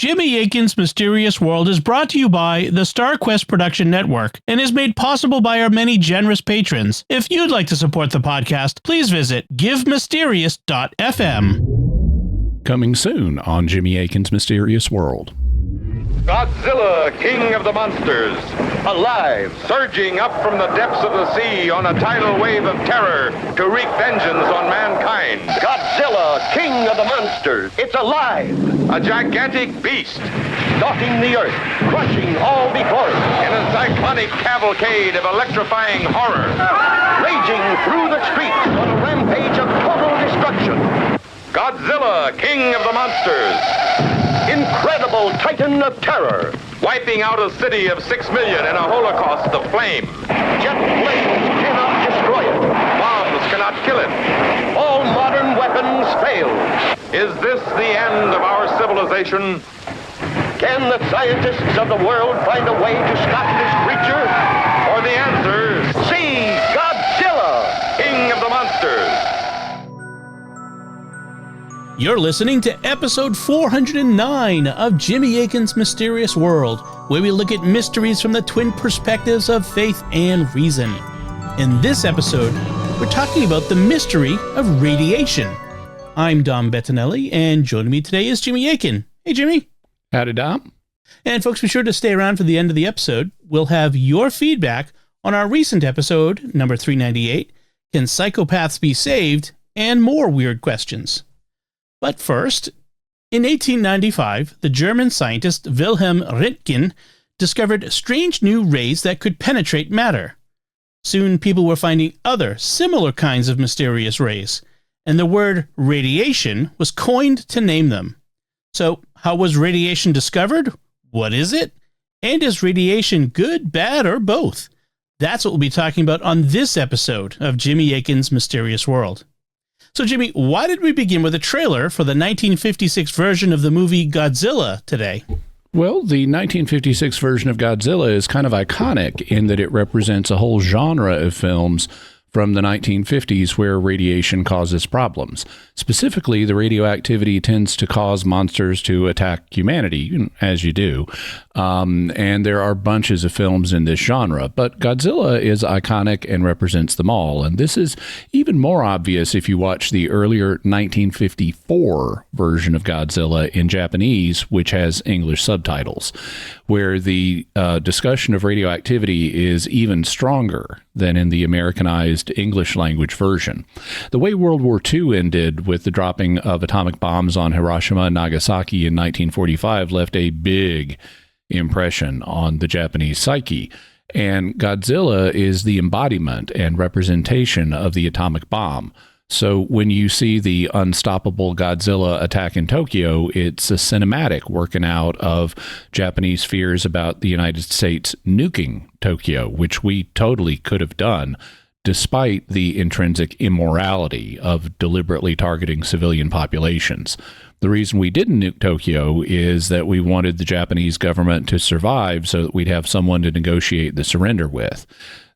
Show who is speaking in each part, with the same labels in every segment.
Speaker 1: Jimmy Akin's Mysterious World is brought to you by the StarQuest Production Network and is made possible by our many generous patrons. If you'd like to support the podcast, please visit givemysterious.fm.
Speaker 2: Coming soon on Jimmy Akin's Mysterious World.
Speaker 3: Godzilla, king of the monsters, alive, surging up from the depths of the sea on a tidal wave of terror to wreak vengeance on mankind.
Speaker 4: Godzilla, king of the monsters, it's alive.
Speaker 3: A gigantic beast,
Speaker 4: Stalking the earth, crushing all before it.
Speaker 3: in a cyclonic cavalcade of electrifying horror.
Speaker 4: Raging through the streets on a rampage of total destruction.
Speaker 3: Godzilla, king of the monsters,
Speaker 4: Incredible titan of terror.
Speaker 3: wiping out a city of 6 million in a holocaust of flame.
Speaker 4: Jet flames cannot destroy it.
Speaker 3: Bombs cannot kill it.
Speaker 4: All modern weapons fail.
Speaker 3: Is this the end of our civilization?
Speaker 4: Can the scientists of the world find a way to stop this creature?
Speaker 3: Or the answer,
Speaker 4: See Godzilla!
Speaker 3: king of the monsters?
Speaker 1: You're listening to episode 409 of Jimmy Akin's Mysterious World, where we look at mysteries from the twin perspectives of faith and reason. In this episode, we're talking about the mystery of radiation. I'm Dom Bettinelli, and joining me today is Jimmy Akin. Hey, Jimmy.
Speaker 2: Howdy, Dom.
Speaker 1: And folks, be sure to stay around for the end of the episode. We'll have your feedback on our recent episode, number 398, Can Psychopaths Be Saved? And more weird questions. But first, in 1895, the German scientist Wilhelm Röntgen discovered strange new rays that could penetrate matter. Soon people were finding other similar kinds of mysterious rays, and the word radiation was coined to name them. So, how was radiation discovered? What is it? And is radiation good, bad, or both? That's what we'll be talking about on this episode of Jimmy Akin's Mysterious World. So, Jimmy, why did we begin with a trailer for the 1956 version of the movie Godzilla today?
Speaker 2: Well, the 1956 version of Godzilla is kind of iconic in that it represents a whole genre of films from the 1950s where radiation causes problems. Specifically, the radioactivity tends to cause monsters to attack humanity, as you do. And there are bunches of films in this genre, but Godzilla is iconic and represents them all. And this is even more obvious if you watch the earlier 1954 version of Godzilla in Japanese, which has English subtitles, where the discussion of radioactivity is even stronger than in the Americanized English language version. The way World War II ended with the dropping of atomic bombs on Hiroshima and Nagasaki in 1945 left a big impression on the Japanese psyche. And Godzilla is the embodiment and representation of the atomic bomb. So when you see the unstoppable Godzilla attack in Tokyo, it's a cinematic working out of Japanese fears about the United States nuking Tokyo, which we totally could have done, despite the intrinsic immorality of deliberately targeting civilian populations. The reason we didn't nuke Tokyo is that we wanted the Japanese government to survive so that we'd have someone to negotiate the surrender with.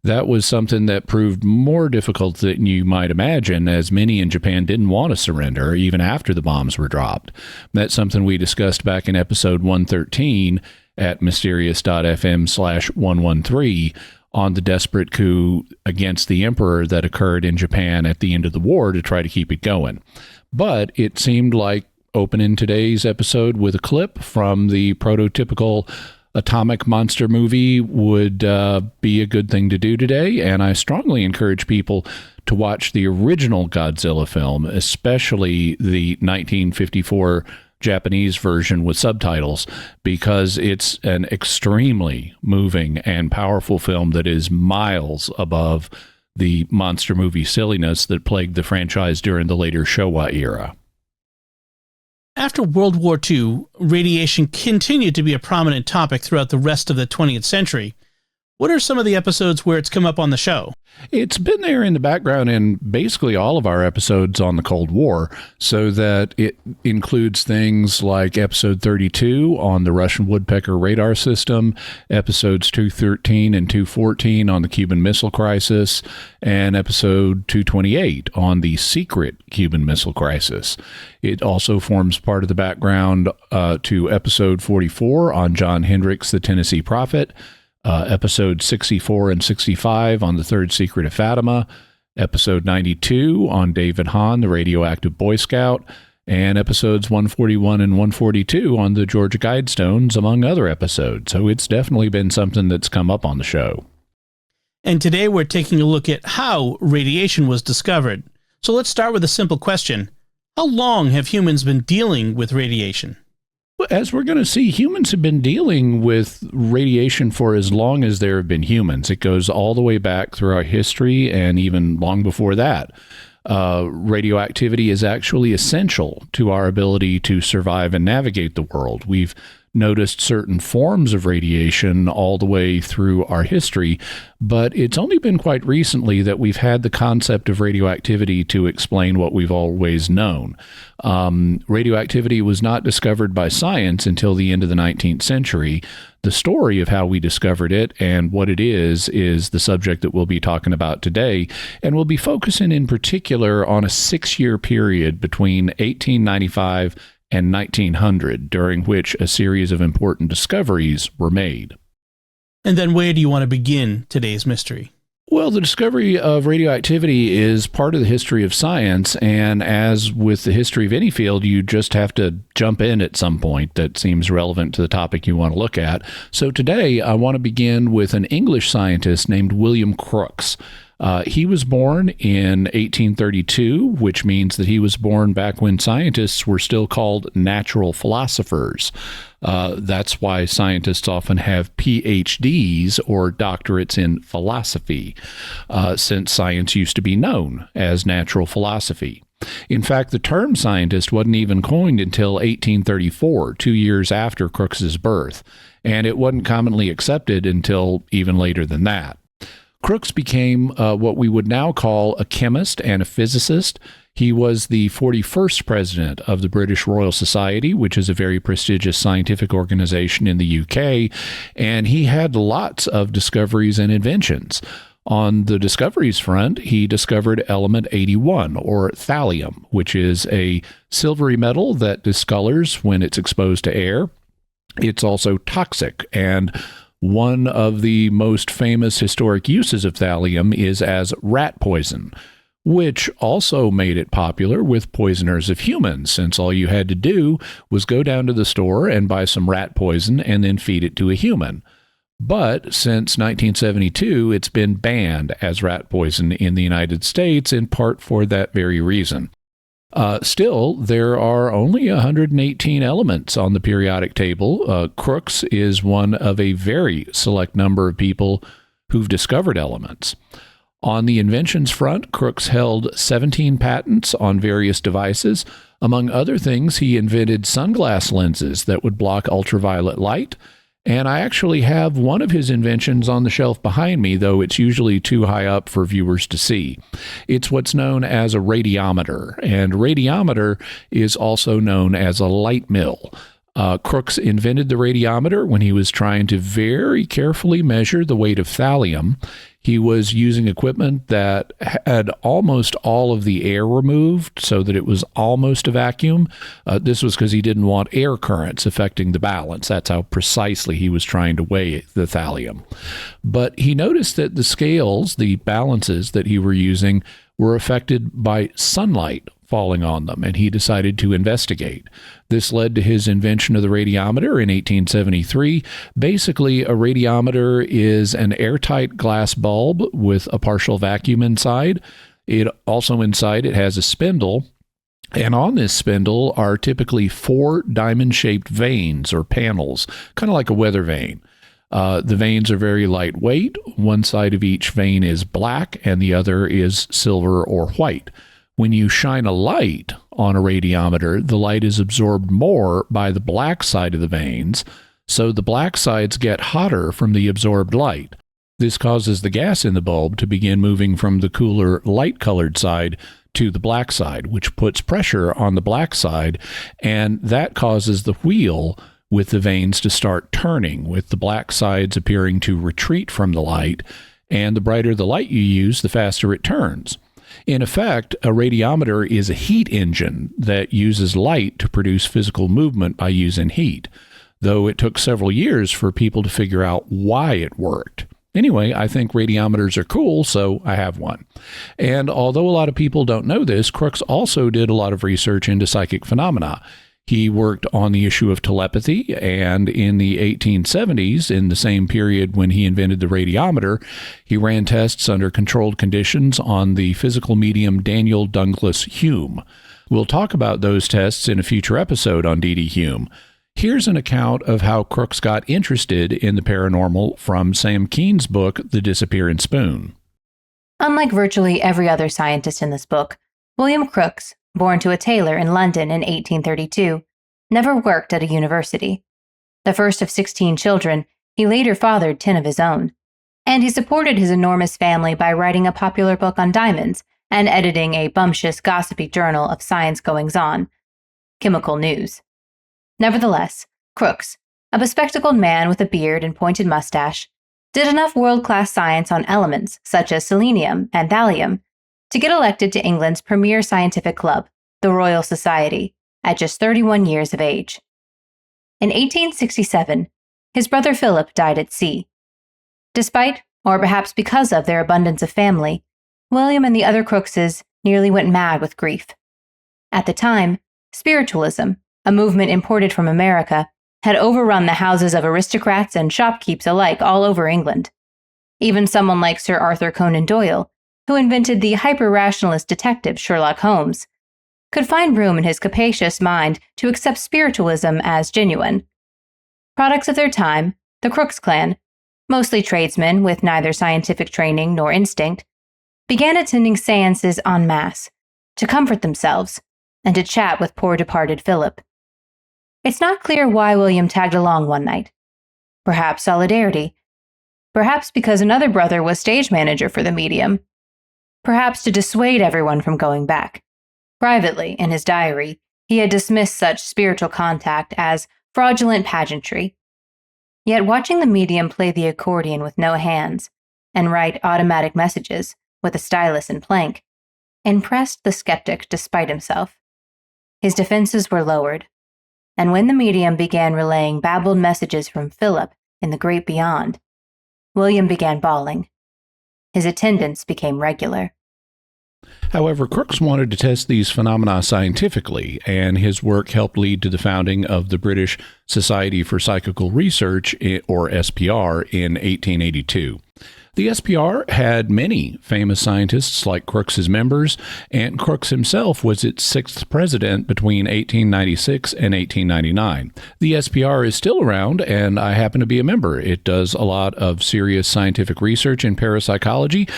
Speaker 2: That was something that proved more difficult than you might imagine, as many in Japan didn't want to surrender even after the bombs were dropped. That's something we discussed back in episode 113 at mysterious.fm/113 on the desperate coup against the emperor that occurred in Japan at the end of the war to try to keep it going. But it seemed like opening today's episode with a clip from the prototypical atomic monster movie would be a good thing to do today, and I strongly encourage people to watch the original Godzilla film, especially the 1954 Japanese version with subtitles, because it's an extremely moving and powerful film that is miles above the monster movie silliness that plagued the franchise during the later Showa era.
Speaker 1: After World War II, radiation continued to be a prominent topic throughout the rest of the 20th century. What are some of the episodes where it's come up on the show?
Speaker 2: It's been there in the background in basically all of our episodes on the Cold War, so that it includes things like episode 32 on the Russian Woodpecker radar system, episodes 213 and 214 on the Cuban Missile Crisis, and episode 228 on the secret Cuban Missile Crisis. It also forms part of the background to episode 44 on John Hendricks, the Tennessee Prophet, episode 64 and 65 on the Third Secret of Fatima, episode 92 on David Hahn, the radioactive Boy Scout, and episodes 141 and 142 on the Georgia Guidestones, among other episodes. So it's definitely been something that's come up on the show.
Speaker 1: And today we're taking a look at how radiation was discovered. So let's start with a simple question. How long have humans been dealing with radiation?
Speaker 2: As we're going to see, humans have been dealing with radiation for as long as there have been humans. It goes all the way back through our history and even long before that. Radioactivity is actually essential to our ability to survive and navigate the world. We've noticed certain forms of radiation all the way through our history, but it's only been quite recently that we've had the concept of radioactivity to explain what we've always known. Radioactivity was not discovered by science until the end of the 19th century. The story of how we discovered it and what it is the subject that we'll be talking about today, and we'll be focusing in particular on a 6-year period between 1895 and 1900, during which a series of important discoveries were made.
Speaker 1: And then where do you want to begin today's mystery?
Speaker 2: Well, the discovery of radioactivity is part of the history of science, and as with the history of any field, you just have to jump in at some point that seems relevant to the topic you want to look at. So today, I want to begin with an English scientist named William Crookes. He was born in 1832, which means that he was born back when scientists were still called natural philosophers. That's why scientists often have PhDs or doctorates in philosophy, since science used to be known as natural philosophy. In fact, the term scientist wasn't even coined until 1834, 2 years after Crookes' birth, and it wasn't commonly accepted until even later than that. Crookes became what we would now call a chemist and a physicist. He was the 41st president of the British Royal Society, which is a very prestigious scientific organization in the UK, and he had lots of discoveries and inventions. On the discoveries front, he discovered element 81, or thallium, which is a silvery metal that discolors when it's exposed to air. It's also toxic, and one of the most famous historic uses of thallium is as rat poison, which also made it popular with poisoners of humans, since all you had to do was go down to the store and buy some rat poison and then feed it to a human. But since 1972, it's been banned as rat poison in the United States, in part for that very reason. Still, there are only 118 elements on the periodic table. Crookes is one of a very select number of people who've discovered elements. On the inventions front, Crookes held 17 patents on various devices. Among other things, he invented sunglass lenses that would block ultraviolet light. And I actually have one of his inventions on the shelf behind me, though it's usually too high up for viewers to see. It's what's known as a radiometer, and radiometer is also known as a light mill. Crookes invented the radiometer when he was trying to very carefully measure the weight of thallium. He was using equipment that had almost all of the air removed so that it was almost a vacuum. This was because he didn't want air currents affecting the balance. That's how precisely he was trying to weigh the thallium. But he noticed that the scales, the balances that he were using, were affected by sunlight falling on them, and he decided to investigate. This led to his invention of the radiometer in 1873. Basically, a radiometer is an airtight glass bulb with a partial vacuum inside. It also inside it has a spindle, and on this spindle are typically 4 diamond-shaped veins or panels, kind of like a weather vane. The veins are very lightweight. One side of each vein is black, and the other is silver or white. When you shine a light on a radiometer, the light is absorbed more by the black side of the veins, so the black sides get hotter from the absorbed light. This causes the gas in the bulb to begin moving from the cooler light-colored side to the black side, which puts pressure on the black side, and that causes the wheel with the vanes to start turning, with the black sides appearing to retreat from the light, and the brighter the light you use, the faster it turns. In effect, a radiometer is a heat engine that uses light to produce physical movement by using heat, though it took several years for people to figure out why it worked. Anyway, I think radiometers are cool, so I have one. And although a lot of people don't know this, Crookes also did a lot of research into psychic phenomena. He worked on the issue of telepathy, and in the 1870s, in the same period when he invented the radiometer, he ran tests under controlled conditions on the physical medium Daniel Douglas Hume. We'll talk about those tests in a future episode on D.D. Hume. Here's an account of how Crookes got interested in the paranormal from Sam Keene's book, The Disappearing Spoon.
Speaker 5: Unlike virtually every other scientist in this book, William Crookes, born to a tailor in London in 1832, never worked at a university. The first of 16 children, he later fathered 10 of his own. And he supported his enormous family by writing a popular book on diamonds and editing a bumptious, gossipy journal of science goings-on, Chemical News. Nevertheless, Crookes, a bespectacled man with a beard and pointed mustache, did enough world-class science on elements such as selenium and thallium to get elected to England's premier scientific club, the Royal Society, at just 31 years of age. In 1867, his brother Philip died at sea. Despite, or perhaps because of, their abundance of family, William and the other Crookeses nearly went mad with grief. At the time, spiritualism, a movement imported from America, had overrun the houses of aristocrats and shopkeepers alike all over England. Even someone like Sir Arthur Conan Doyle, who invented the hyper-rationalist detective Sherlock Holmes, could find room in his capacious mind to accept spiritualism as genuine. Products of their time, the Crookes clan, mostly tradesmen with neither scientific training nor instinct, began attending seances en masse to comfort themselves and to chat with poor departed Philip. It's not clear why William tagged along one night. Perhaps solidarity. Perhaps because another brother was stage manager for the medium. Perhaps to dissuade everyone from going back. Privately, in his diary, he had dismissed such spiritual contact as fraudulent pageantry. Yet watching the medium play the accordion with no hands and write automatic messages with a stylus and plank impressed the skeptic despite himself. His defenses were lowered, and when the medium began relaying babbled messages from Philip in the great beyond, William began bawling. His attendance became regular.
Speaker 2: However, Crookes wanted to test these phenomena scientifically, and his work helped lead to the founding of the British Society for Psychical Research, or SPR, in 1882. The SPR had many famous scientists like Crookes as members, and Crookes himself was its sixth president between 1896 and 1899. The SPR is still around, and I happen to be a member. It does a lot of serious scientific research in parapsychology.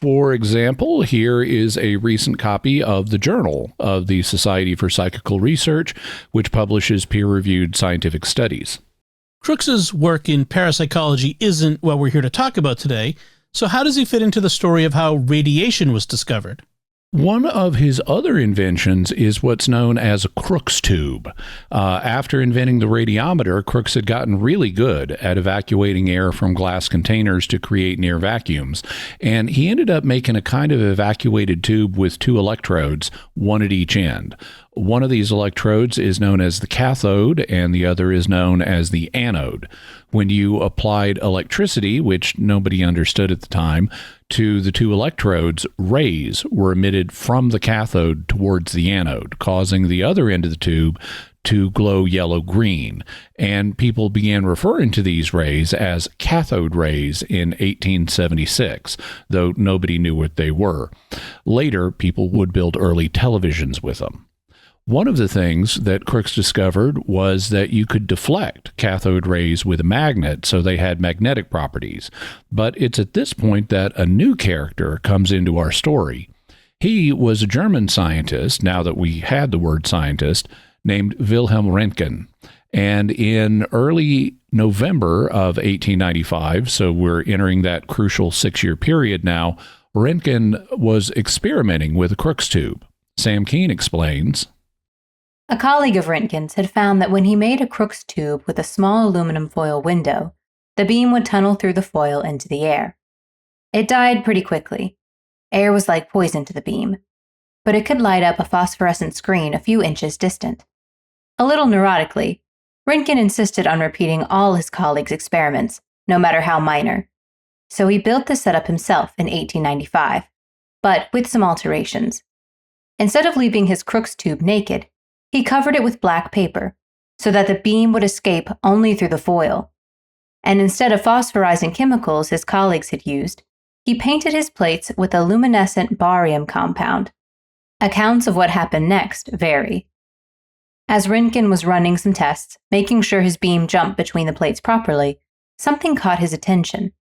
Speaker 2: For example, here is a recent copy of the Journal of the Society for Psychical Research, which publishes peer-reviewed scientific studies.
Speaker 1: Crookes' work in parapsychology isn't what we're here to talk about today, so how does he fit into the story of how radiation was discovered?
Speaker 2: One of his other inventions is what's known as a Crookes tube. After inventing the radiometer, Crookes had gotten really good at evacuating air from glass containers to create near vacuums, and he ended up making a kind of evacuated tube with two electrodes, one at each end. One of these electrodes is known as the cathode, and the other is known as the anode. When you applied electricity, which nobody understood at the time, to the two electrodes, rays were emitted from the cathode towards the anode, causing the other end of the tube to glow yellow-green. And people began referring to these rays as cathode rays in 1876, though nobody knew what they were. Later, people would build early televisions with them. One of the things that Crookes discovered was that you could deflect cathode rays with a magnet, so they had magnetic properties. But it's at this point that a new character comes into our story. He was a German scientist, now that we had the word scientist, named Wilhelm Röntgen. And in early November of 1895, so we're entering that crucial 6-year period now, Röntgen was experimenting with a Crookes tube. Sam Keene explains.
Speaker 5: A colleague of Röntgen's had found that when he made a Crookes tube with a small aluminum foil window, the beam would tunnel through the foil into the air. It died pretty quickly. Air was like poison to the beam, but it could light up a phosphorescent screen a few inches distant. A little neurotically, Röntgen insisted on repeating all his colleagues' experiments, no matter how minor. So he built the setup himself in 1895, but with some alterations. Instead of leaving his Crookes tube naked, he covered it with black paper so that the beam would escape only through the foil. And instead of phosphorizing chemicals his colleagues had used, he painted his plates with a luminescent barium compound. Accounts of what happened next vary. As Röntgen was running some tests, making sure his beam jumped between the plates properly, something caught his attention.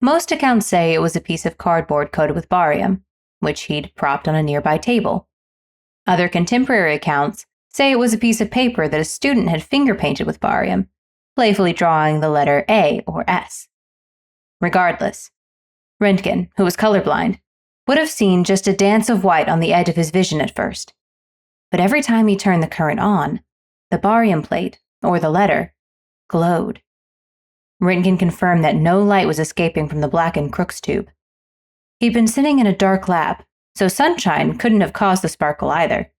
Speaker 5: Most accounts say it was a piece of cardboard coated with barium, which he'd propped on a nearby table. Other contemporary accounts say it was a piece of paper that a student had finger-painted with barium, playfully drawing the letter A or S. Regardless, Röntgen, who was colorblind, would have seen just a dance of white on the edge of his vision at first. But every time he turned the current on, the barium plate, or the letter, glowed. Röntgen confirmed that no light was escaping from the blackened Crookes tube. He'd been sitting in a dark lab, so sunshine couldn't have caused the sparkle either.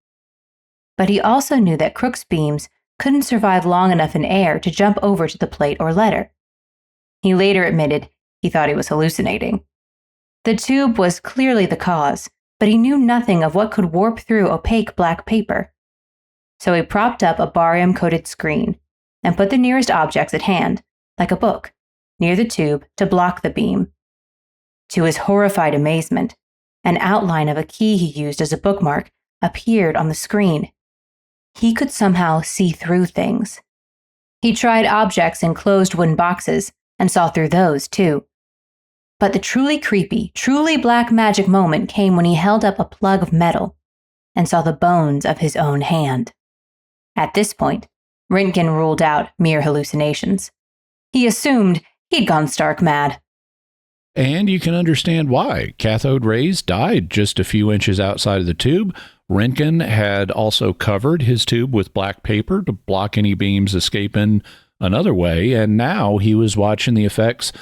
Speaker 5: But he also knew that Crookes beams couldn't survive long enough in air to jump over to the plate or letter. He later admitted he thought he was hallucinating. The tube was clearly the cause, but he knew nothing of what could warp through opaque black paper. So he propped up a barium-coated screen and put the nearest objects at hand, like a book, near the tube to block the beam. To his horrified amazement, an outline of a key he used as a bookmark appeared on the screen. He could somehow see through things. He tried objects in closed wooden boxes and saw through those, too. But the truly creepy, truly black magic moment came when he held up a plug of metal and saw the bones of his own hand. At this point, Röntgen ruled out mere hallucinations. He assumed he'd gone stark mad.
Speaker 2: And you can understand why. Cathode rays died just a few inches outside of the tube. Röntgen had also covered his tube with black paper to block any beams escaping another way, and now he was watching the effects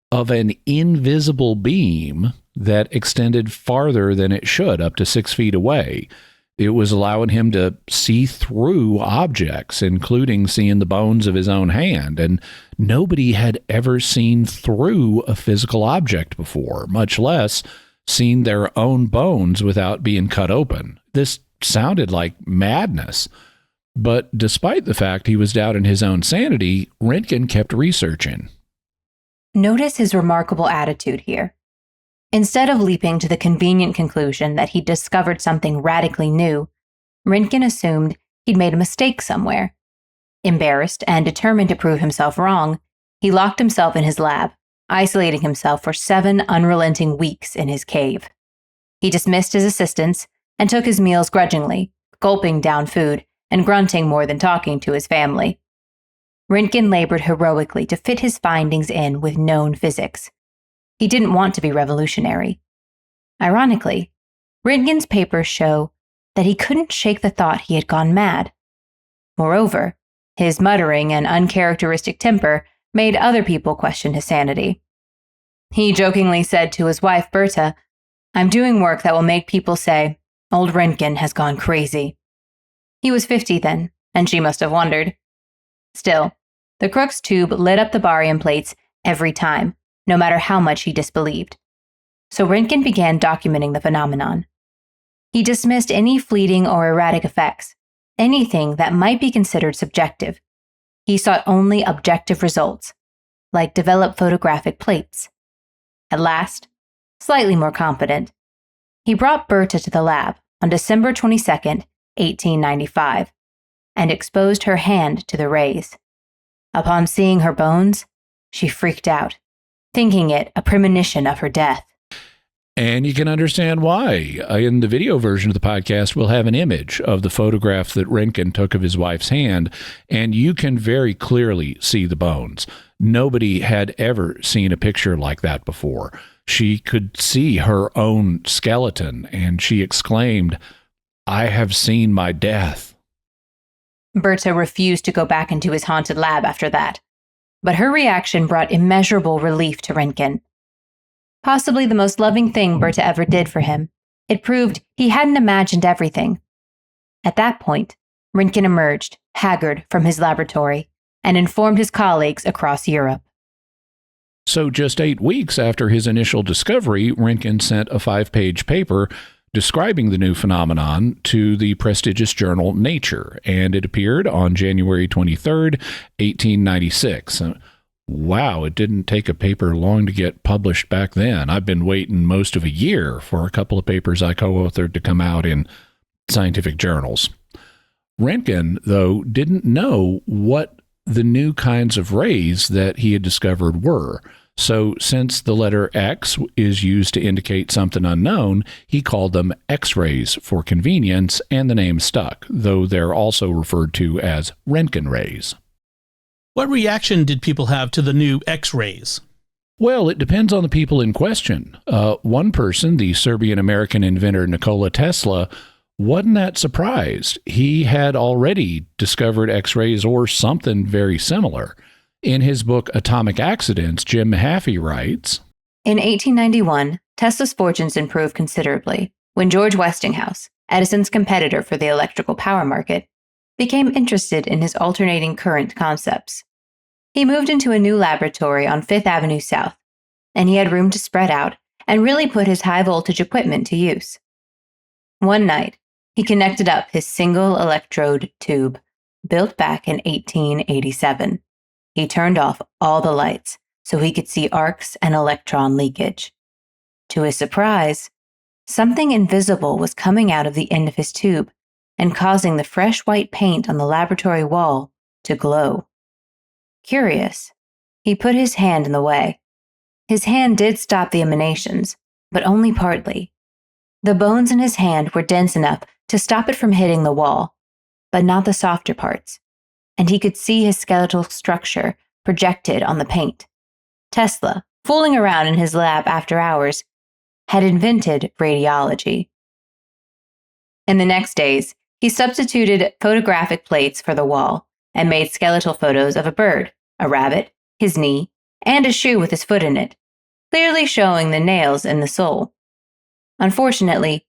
Speaker 2: of an invisible beam that extended farther than it should, up to 6 feet away. It was allowing him to see through objects, including seeing the bones of his own hand, and nobody had ever seen through a physical object before, much less seen their own bones without being cut open. This sounded like madness. But despite the fact he was doubting his own sanity, Röntgen kept researching.
Speaker 5: Notice his remarkable attitude here. Instead of leaping to the convenient conclusion that he'd discovered something radically new, Röntgen assumed he'd made a mistake somewhere. Embarrassed and determined to prove himself wrong, he locked himself in his lab, isolating himself for 7 unrelenting weeks in his cave. He dismissed his assistants and took his meals grudgingly, gulping down food and grunting more than talking to his family. Röntgen labored heroically to fit his findings in with known physics. He didn't want to be revolutionary. Ironically, Röntgen's papers show that he couldn't shake the thought he had gone mad. Moreover, his muttering and uncharacteristic temper made other people question his sanity. He jokingly said to his wife, Berta, "I'm doing work that will make people say, 'Old Röntgen has gone crazy.'" He was 50 then, and she must have wondered. Still, the Crookes tube lit up the barium plates every time, no matter how much he disbelieved. So Röntgen began documenting the phenomenon. He dismissed any fleeting or erratic effects, anything that might be considered subjective. He sought only objective results, like developed photographic plates. At last, slightly more confident, he brought Berta to the lab on December 22nd, 1895, and exposed her hand to the rays. Upon seeing her bones, she freaked out, thinking it a premonition of her death.
Speaker 2: And you can understand why. In the video version of the podcast, we'll have an image of the photograph that Röntgen took of his wife's hand, and you can very clearly see the bones. Nobody had ever seen a picture like that before. She could see her own skeleton, and she exclaimed, "I have seen my death."
Speaker 5: Berta refused to go back into his haunted lab after that, but her reaction brought immeasurable relief to Röntgen. Possibly the most loving thing Berta ever did for him, it proved he hadn't imagined everything. At that point, Röntgen emerged, haggard, from his laboratory, and informed his colleagues across Europe.
Speaker 2: So just 8 weeks after his initial discovery, Röntgen sent a 5-page paper describing the new phenomenon to the prestigious journal Nature, and it appeared on January 23rd, 1896. Wow, it didn't take a paper long to get published back then. I've been waiting most of a year for a couple of papers I co-authored to come out in scientific journals. Röntgen, though, didn't know what the new kinds of rays that he had discovered were. So since the letter X is used to indicate something unknown, he called them X-rays for convenience, and the name stuck, though they're also referred to as Röntgen rays.
Speaker 1: What reaction did people have to the new X-rays?
Speaker 2: Well, it depends on the people in question. One person, the Serbian-American inventor Nikola Tesla, wasn't that surprised. He had already discovered X-rays or something very similar. In his book Atomic Accidents, Jim Mahaffey writes,
Speaker 5: In 1891, Tesla's fortunes improved considerably when George Westinghouse, Edison's competitor for the electrical power market, became interested in his alternating current concepts. He moved into a new laboratory on 5th Avenue South, and he had room to spread out and really put his high-voltage equipment to use. One night, he connected up his single electrode tube, built back in 1887. He turned off all the lights so he could see arcs and electron leakage. To his surprise, something invisible was coming out of the end of his tube and causing the fresh white paint on the laboratory wall to glow. Curious, he put his hand in the way. His hand did stop the emanations, but only partly. The bones in his hand were dense enough to stop it from hitting the wall, but not the softer parts, and he could see his skeletal structure projected on the paint. Tesla, fooling around in his lab after hours, had invented radiology. In the next days, he substituted photographic plates for the wall and made skeletal photos of a bird, a rabbit, his knee, and a shoe with his foot in it, clearly showing the nails in the sole. Unfortunately,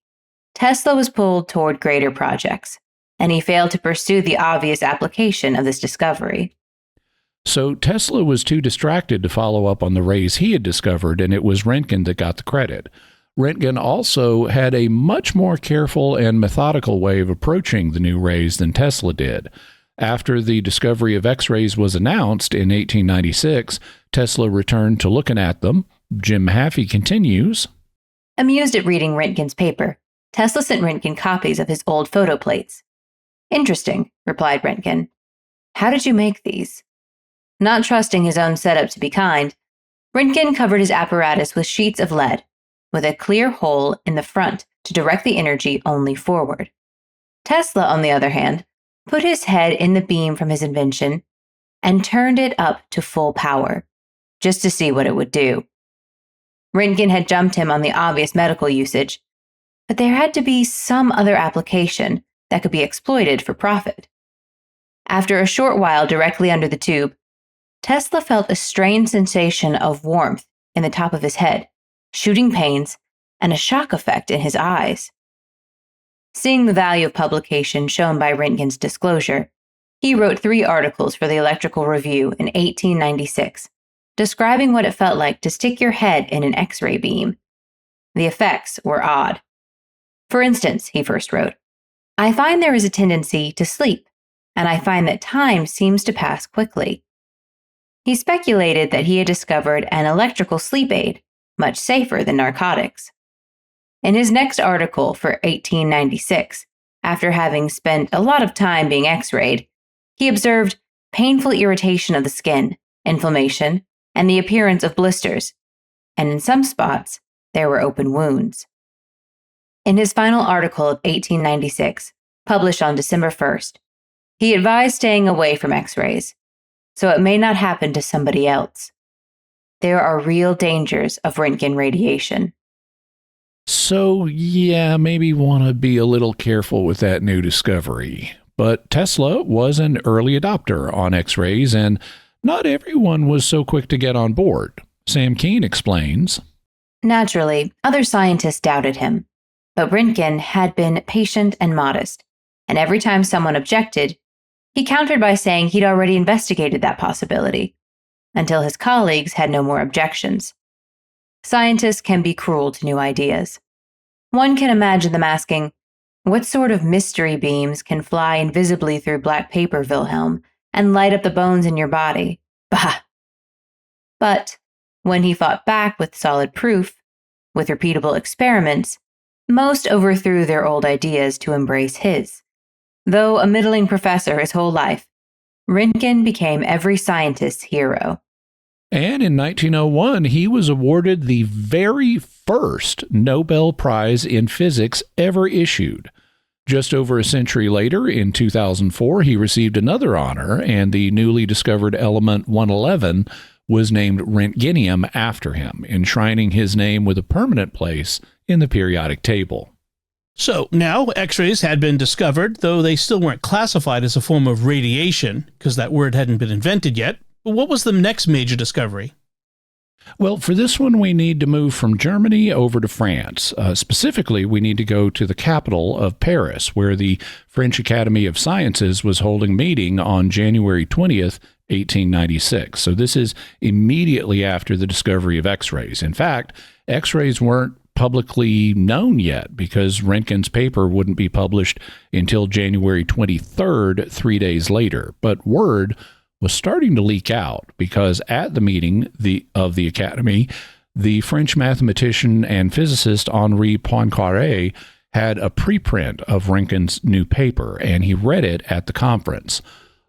Speaker 5: Tesla was pulled toward greater projects, and he failed to pursue the obvious application of this discovery.
Speaker 2: So Tesla was too distracted to follow up on the rays he had discovered, and it was Röntgen that got the credit. Röntgen also had a much more careful and methodical way of approaching the new rays than Tesla did. After the discovery of X-rays was announced in 1896, Tesla returned to looking at them. Jim Mahaffey continues,
Speaker 5: Amused at reading Röntgen's paper, Tesla sent Röntgen copies of his old photo plates. Interesting, replied Röntgen. How did you make these? Not trusting his own setup to be kind, Röntgen covered his apparatus with sheets of lead, with a clear hole in the front to direct the energy only forward. Tesla, on the other hand, put his head in the beam from his invention and turned it up to full power, just to see what it would do. Röntgen had jumped him on the obvious medical usage, but there had to be some other application that could be exploited for profit. After a short while directly under the tube, Tesla felt a strange sensation of warmth in the top of his head, shooting pains, and a shock effect in his eyes. Seeing the value of publication shown by Röntgen's disclosure, he wrote 3 articles for the Electrical Review in 1896, describing what it felt like to stick your head in an X-ray beam. The effects were odd. For instance, he first wrote, I find there is a tendency to sleep, and I find that time seems to pass quickly. He speculated that he had discovered an electrical sleep aid, much safer than narcotics. In his next article for 1896, after having spent a lot of time being X-rayed, he observed painful irritation of the skin, inflammation, and the appearance of blisters, and in some spots, there were open wounds. In his final article of 1896, published on December 1st, he advised staying away from X-rays, so it may not happen to somebody else. There are real dangers of Röntgen radiation.
Speaker 2: So, yeah, maybe want to be a little careful with that new discovery. But Tesla was an early adopter on X-rays, and not everyone was so quick to get on board. Sam Keene explains.
Speaker 5: Naturally, other scientists doubted him, but Röntgen had been patient and modest, and every time someone objected, he countered by saying he'd already investigated that possibility, until his colleagues had no more objections. Scientists can be cruel to new ideas. One can imagine them asking, "What sort of mystery beams can fly invisibly through black paper, Wilhelm, and light up the bones in your body?" Bah! But when he fought back with solid proof, with repeatable experiments, most overthrew their old ideas to embrace his. Though a middling professor his whole life, Röntgen became every scientist's hero.
Speaker 2: And in 1901, he was awarded the very first Nobel Prize in Physics ever issued. Just over a century later, in 2004, he received another honor, and the newly discovered element 111 was named Röntgenium after him, enshrining his name with a permanent place in the periodic table.
Speaker 1: So now X-rays had been discovered, though they still weren't classified as a form of radiation, because that word hadn't been invented yet. But what was the next major discovery?
Speaker 2: Well, for this one, we need to move from Germany over to France. Specifically, we need to go to the capital of Paris, where the French Academy of Sciences was holding a meeting on January 20th, 1896. So this is immediately after the discovery of X-rays. In fact, X-rays weren't publicly known yet because Röntgen's paper wouldn't be published until January 23rd, 3 days later. But word was starting to leak out because at the meeting of the Academy, the French mathematician and physicist Henri Becquerel had a preprint of Röntgen's new paper, and he read it at the conference.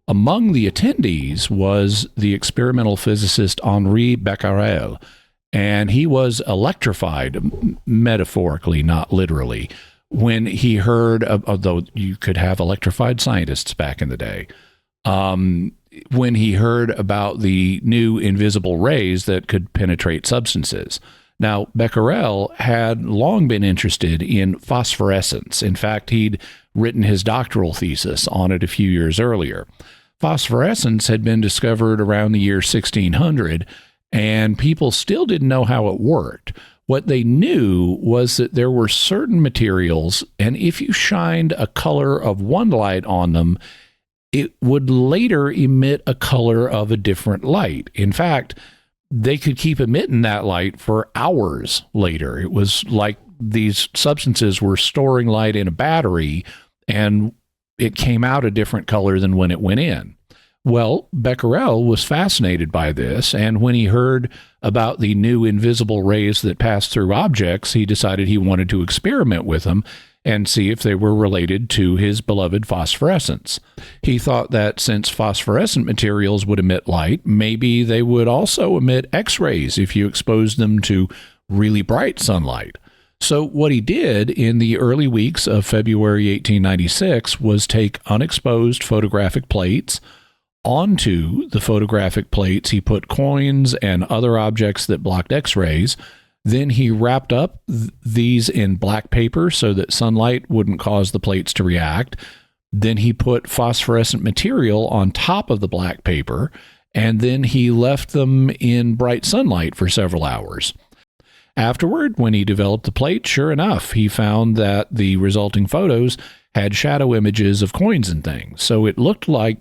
Speaker 2: Among the attendees was the experimental physicist Henri Becquerel, and he was electrified, metaphorically, not literally, when he heard, although you could have electrified scientists back in the day, when he heard about the new invisible rays that could penetrate substances. Now, Becquerel had long been interested in phosphorescence. In fact, he'd written his doctoral thesis on it a few years earlier. Phosphorescence had been discovered around the year 1600, and people still didn't know how it worked. What they knew was that there were certain materials, and if you shined a color of one light on them, it would later emit a color of a different light. In fact, they could keep emitting that light for hours later. It was like these substances were storing light in a battery, and it came out a different color than when it went in. Well, Becquerel was fascinated by this, and when he heard about the new invisible rays that passed through objects, he decided he wanted to experiment with them and see if they were related to his beloved phosphorescence. He thought that since phosphorescent materials would emit light, maybe they would also emit X-rays if you exposed them to really bright sunlight. So what he did in the early weeks of February 1896 was take unexposed photographic plates. Onto the photographic plates, he put coins and other objects that blocked X-rays. Then he wrapped up these in black paper so that sunlight wouldn't cause the plates to react. Then he put phosphorescent material on top of the black paper, and then he left them in bright sunlight for several hours. Afterward, when he developed the plate, sure enough, he found that the resulting photos had shadow images of coins and things. So it looked like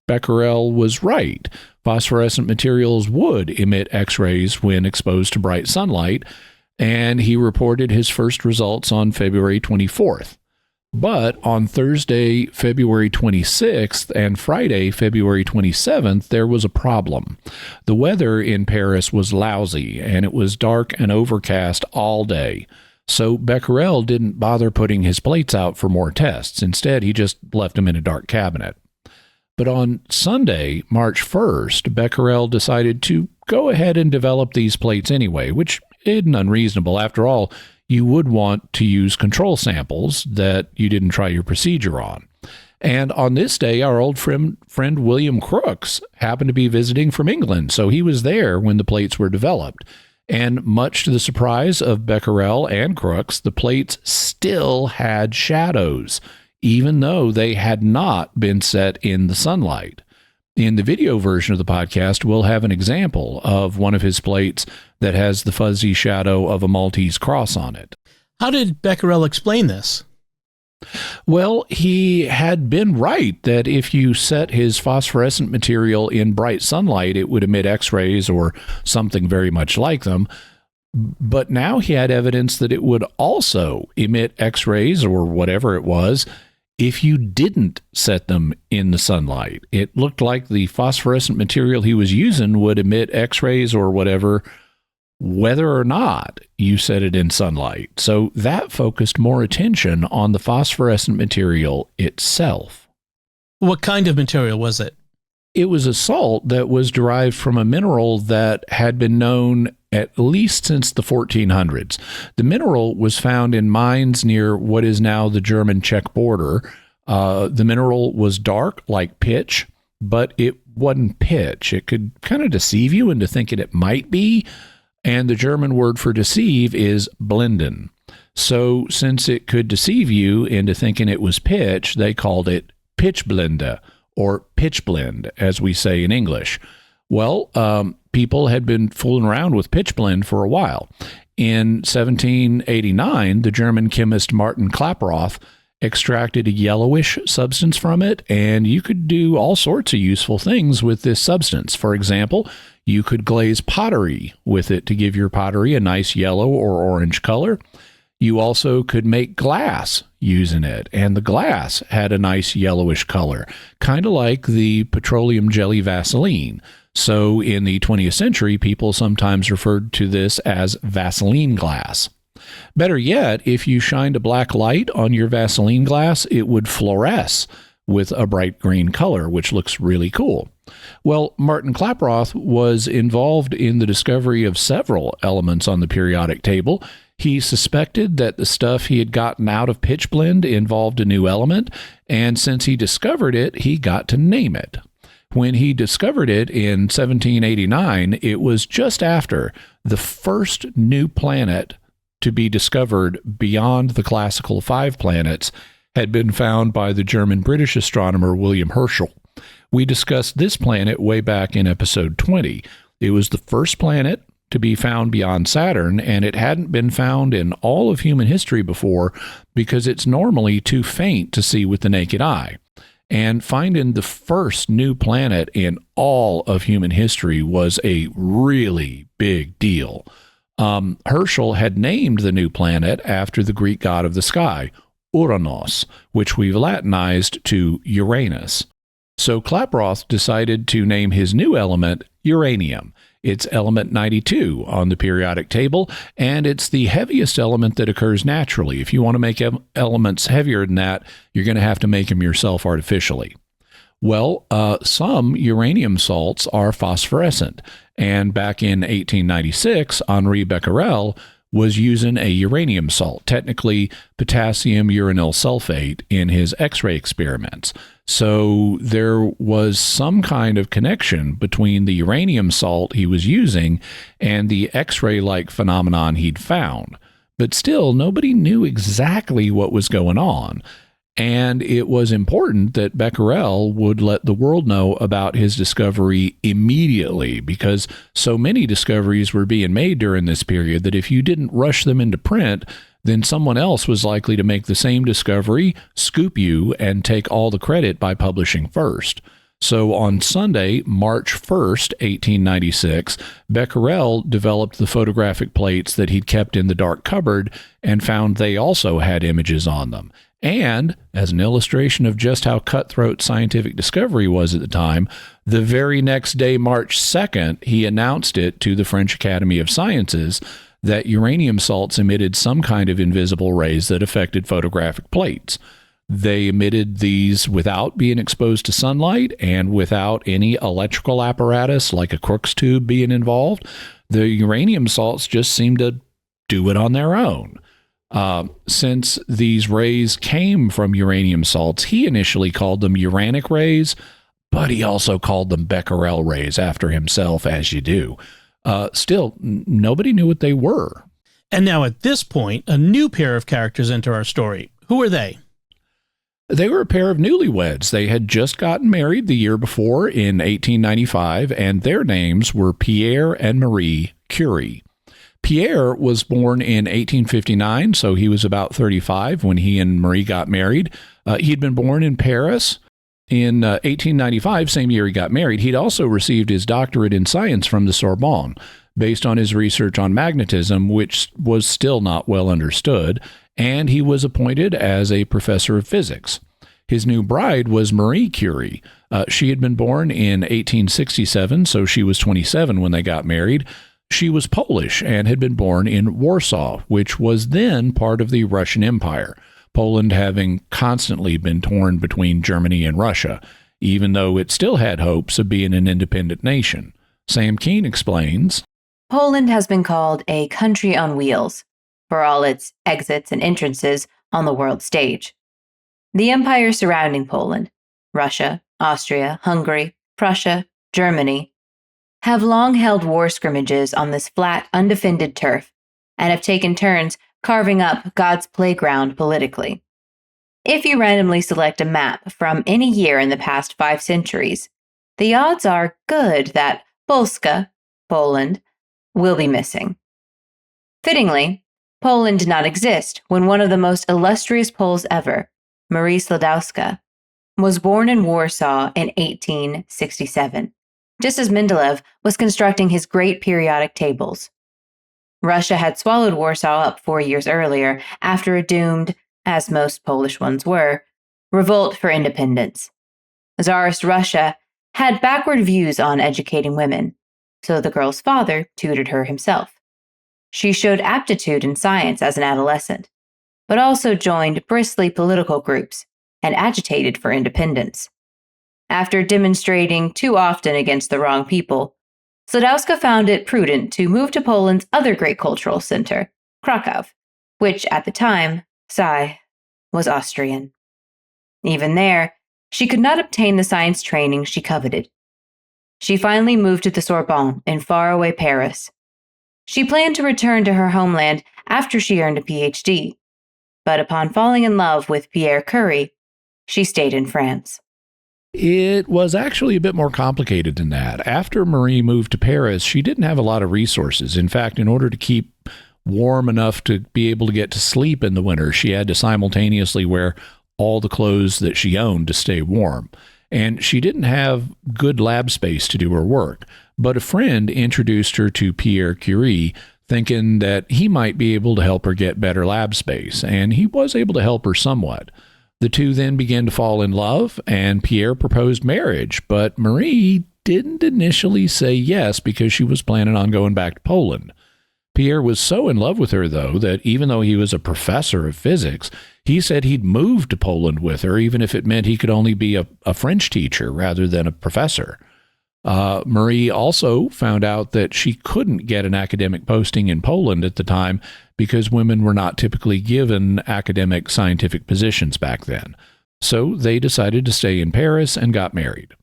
Speaker 2: Becquerel was right. Phosphorescent materials would emit X-rays when exposed to bright sunlight, and he reported his first results on February 24th. But on Thursday, February 26th, and Friday, February 27th, there was a problem. The weather in Paris was lousy, and it was dark and overcast all day. So Becquerel didn't bother putting his plates out for more tests. Instead, he just left them in a dark cabinet. But on Sunday, March 1st, Becquerel decided to go ahead and develop these plates anyway, which isn't unreasonable. After all, you would want to use control samples that you didn't try your procedure on. And on this day, our old friend William Crookes happened to be visiting from England, so he was there when the plates were developed. And much to the surprise of Becquerel and Crookes, the plates still had shadows, even though they had not been set in the sunlight. In the video version of the podcast, we'll have an example of one of his plates that has the fuzzy shadow of a Maltese cross on it.
Speaker 1: How did Becquerel explain this?
Speaker 2: Well, he had been right that if you set his phosphorescent material in bright sunlight, it would emit X-rays or something very much like them. But now he had evidence that it would also emit X-rays or whatever it was if you didn't set them in the sunlight. It looked like the phosphorescent material he was using would emit X-rays or whatever, whether or not you set it in sunlight. So that focused more attention on the phosphorescent material itself.
Speaker 1: What kind of material was it?
Speaker 2: It was a salt that was derived from a mineral that had been known at least since the 1400s. The mineral was found in mines near what is now the German-Czech border. The mineral was dark, like pitch, but it wasn't pitch. It could kind of deceive you into thinking it might be, and the German word for deceive is blenden. So since it could deceive you into thinking it was pitch, they called it pitchblende, or pitchblende, as we say in English. Well, people had been fooling around with pitchblende for a while. In 1789, the German chemist Martin Klaproth extracted a yellowish substance from it, and you could do all sorts of useful things with this substance. For example, you could glaze pottery with it to give your pottery a nice yellow or orange color. You also could make glass using it, and the glass had a nice yellowish color, kind of like the petroleum jelly Vaseline. So in the 20th century, people sometimes referred to this as Vaseline glass. Better yet, if you shined a black light on your Vaseline glass, it would fluoresce with a bright green color, which looks really cool. Well, Martin Klaproth was involved in the discovery of several elements on the periodic table. He suspected that the stuff he had gotten out of pitchblende involved a new element, and since he discovered it, he got to name it. When he discovered it in 1789, it was just after the first new planet to be discovered beyond the classical 5 planets had been found by the German-British astronomer William Herschel. We discussed this planet way back in episode 20. It was the first planet to be found beyond Saturn, and it hadn't been found in all of human history before because it's normally too faint to see with the naked eye. And finding the first new planet in all of human history was a really big deal. Herschel had named the new planet after the Greek god of the sky, Uranos, which we've Latinized to Uranus. So Klaproth decided to name his new element uranium. It's element 92 on the periodic table, and it's the heaviest element that occurs naturally. If you want to make elements heavier than that, you're going to have to make them yourself artificially. Well, some uranium salts are phosphorescent, and back in 1896, Henri Becquerel was using a uranium salt, technically potassium uranyl sulfate, in his X-ray experiments. So there was some kind of connection between the uranium salt he was using and the X-ray-like phenomenon he'd found. But still, nobody knew exactly what was going on. And it was important that Becquerel would let the world know about his discovery immediately, because so many discoveries were being made during this period that if you didn't rush them into print, then someone else was likely to make the same discovery, scoop you, and take all the credit by publishing first. So on Sunday, March 1st, 1896, Becquerel developed the photographic plates that he'd kept in the dark cupboard and found they also had images on them. And, as an illustration of just how cutthroat scientific discovery was at the time, the very next day, March 2nd, he announced it to the French Academy of Sciences that uranium salts emitted some kind of invisible rays that affected photographic plates. They emitted these without being exposed to sunlight and without any electrical apparatus like a Crookes tube being involved. The uranium salts just seemed to do it on their own. Since these rays came from uranium salts, he initially called them uranic rays, but he also called them Becquerel rays after himself, as you do. Still, nobody knew what they were.
Speaker 1: And now at this point, a new pair of characters enter our story. Who are they?
Speaker 2: They were a pair of newlyweds. They had just gotten married the year before in 1895, and their names were Pierre and Marie Curie. Pierre was born in 1859, so he was about 35 when he and Marie got married. He'd been born in Paris. In 1895, same year he got married, he'd also received his doctorate in science from the Sorbonne, based on his research on magnetism, which was still not well understood, and he was appointed as a professor of physics. His new bride was Marie Curie. She had been born in 1867, so she was 27 when they got married. She was Polish and had been born in Warsaw, which was then part of the Russian Empire, Poland having constantly been torn between Germany and Russia, even though it still had hopes of being an independent nation. Sam Keene explains,
Speaker 5: Poland has been called a country on wheels for all its exits and entrances on the world stage. The empires surrounding Poland, Russia, Austria, Hungary, Prussia, Germany, have long held war scrimmages on this flat, undefended turf and have taken turns carving up God's playground politically. If you randomly select a map from any year in the past 5 centuries, the odds are good that Polska, Poland, will be missing. Fittingly, Poland did not exist when one of the most illustrious Poles ever, Marie Sklodowska, was born in Warsaw in 1867, just as Mendeleev was constructing his great periodic tables. Russia had swallowed Warsaw up 4 years earlier after a doomed, as most Polish ones were, revolt for independence. Tsarist Russia had backward views on educating women, so the girl's father tutored her himself. She showed aptitude in science as an adolescent, but also joined bristly political groups and agitated for independence. After demonstrating too often against the wrong people, Sklodowska found it prudent to move to Poland's other great cultural center, Krakow, which at the time, was Austrian. Even there, she could not obtain the science training she coveted. She finally moved to the Sorbonne in faraway Paris. She planned to return to her homeland after she earned a PhD, but upon falling in love with Pierre Curie, she stayed in France.
Speaker 2: It was actually a bit more complicated than that. After Marie moved to Paris, she didn't have a lot of resources. In fact, in order to keep warm enough to be able to get to sleep in the winter, she had to simultaneously wear all the clothes that she owned to stay warm. And she didn't have good lab space to do her work. But a friend introduced her to Pierre Curie, thinking that he might be able to help her get better lab space. And he was able to help her somewhat. The two then began to fall in love, and Pierre proposed marriage, but Marie didn't initially say yes because she was planning on going back to Poland. Pierre was so in love with her, though, that even though he was a professor of physics, he said he'd move to Poland with her, even if it meant he could only be a French teacher rather than a professor. Marie also found out that she couldn't get an academic posting in Poland at the time because women were not typically given academic scientific positions back then. So they decided to stay in Paris and got married.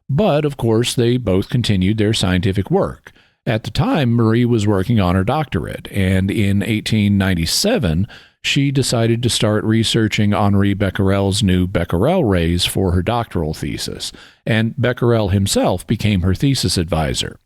Speaker 2: But, of course, they both continued their scientific work. At the time, Marie was working on her doctorate, and in 1897, she decided to start researching Henri Becquerel's new Becquerel rays for her doctoral thesis, and Becquerel himself became her thesis advisor.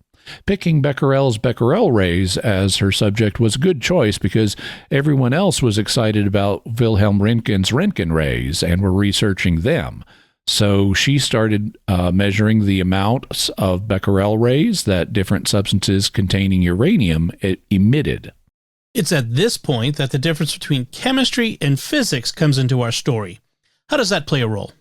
Speaker 2: Picking Becquerel's Becquerel rays as her subject was a good choice because everyone else was excited about Wilhelm Röntgen's Röntgen rays and were researching them. So she started measuring the amounts of Becquerel rays that different substances containing uranium emitted.
Speaker 1: It's at this point that the difference between chemistry and physics comes into our story. How does that play a role?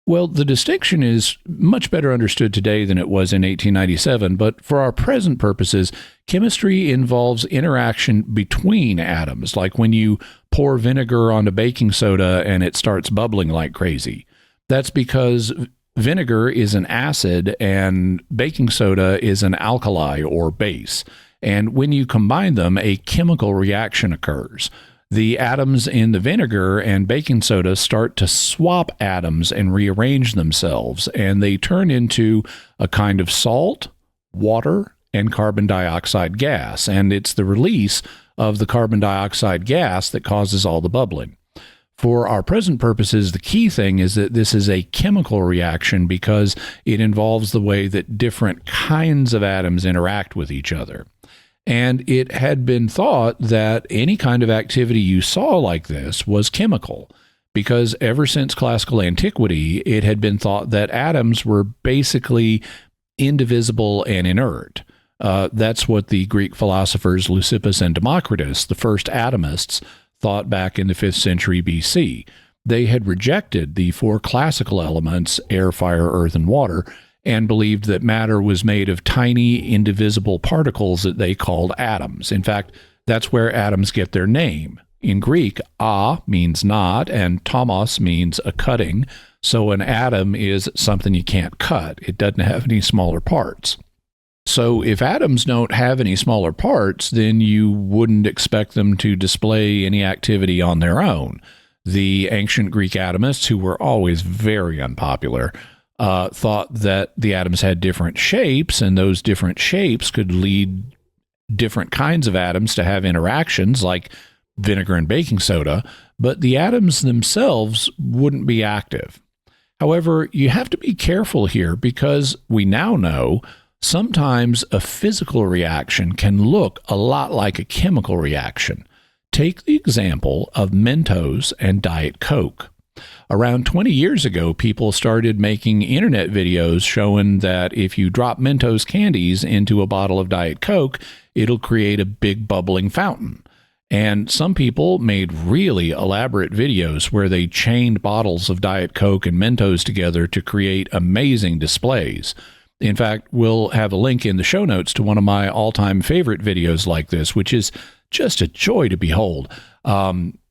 Speaker 2: Well, the distinction is much better understood today than it was in 1897, but for our present purposes, chemistry involves interaction between atoms, like when you pour vinegar onto baking soda and it starts bubbling like crazy. That's because vinegar is an acid and baking soda is an alkali or base. And when you combine them, a chemical reaction occurs. The atoms in the vinegar and baking soda start to swap atoms and rearrange themselves, and they turn into a kind of salt, water, and carbon dioxide gas. And it's the release of the carbon dioxide gas that causes all the bubbling. For our present purposes, the key thing is that this is a chemical reaction because it involves the way that different kinds of atoms interact with each other. And it had been thought that any kind of activity you saw like this was chemical, because ever since classical antiquity, it had been thought that atoms were basically indivisible and inert. That's what the Greek philosophers Leucippus and Democritus, the first atomists, thought back in the 5th century BC. They had rejected the 4 classical elements, air, fire, earth, and water, and believed that matter was made of tiny, indivisible particles that they called atoms. In fact, that's where atoms get their name. In Greek, a means not, and tomos means a cutting, so an atom is something you can't cut. It doesn't have any smaller parts. So if atoms don't have any smaller parts, then you wouldn't expect them to display any activity on their own. The ancient Greek atomists, who were always very unpopular, thought that the atoms had different shapes, and those different shapes could lead different kinds of atoms to have interactions like vinegar and baking soda, but the atoms themselves wouldn't be active. However, you have to be careful here because we now know sometimes a physical reaction can look a lot like a chemical reaction. Take the example of Mentos and Diet Coke. Around 20 years ago, people started making internet videos showing that if you drop Mentos candies into a bottle of Diet Coke, it'll create a big bubbling fountain. And some people made really elaborate videos where they chained bottles of Diet Coke and Mentos together to create amazing displays. In fact, we'll have a link in the show notes to one of my all-time favorite videos like this, which is just a joy to behold.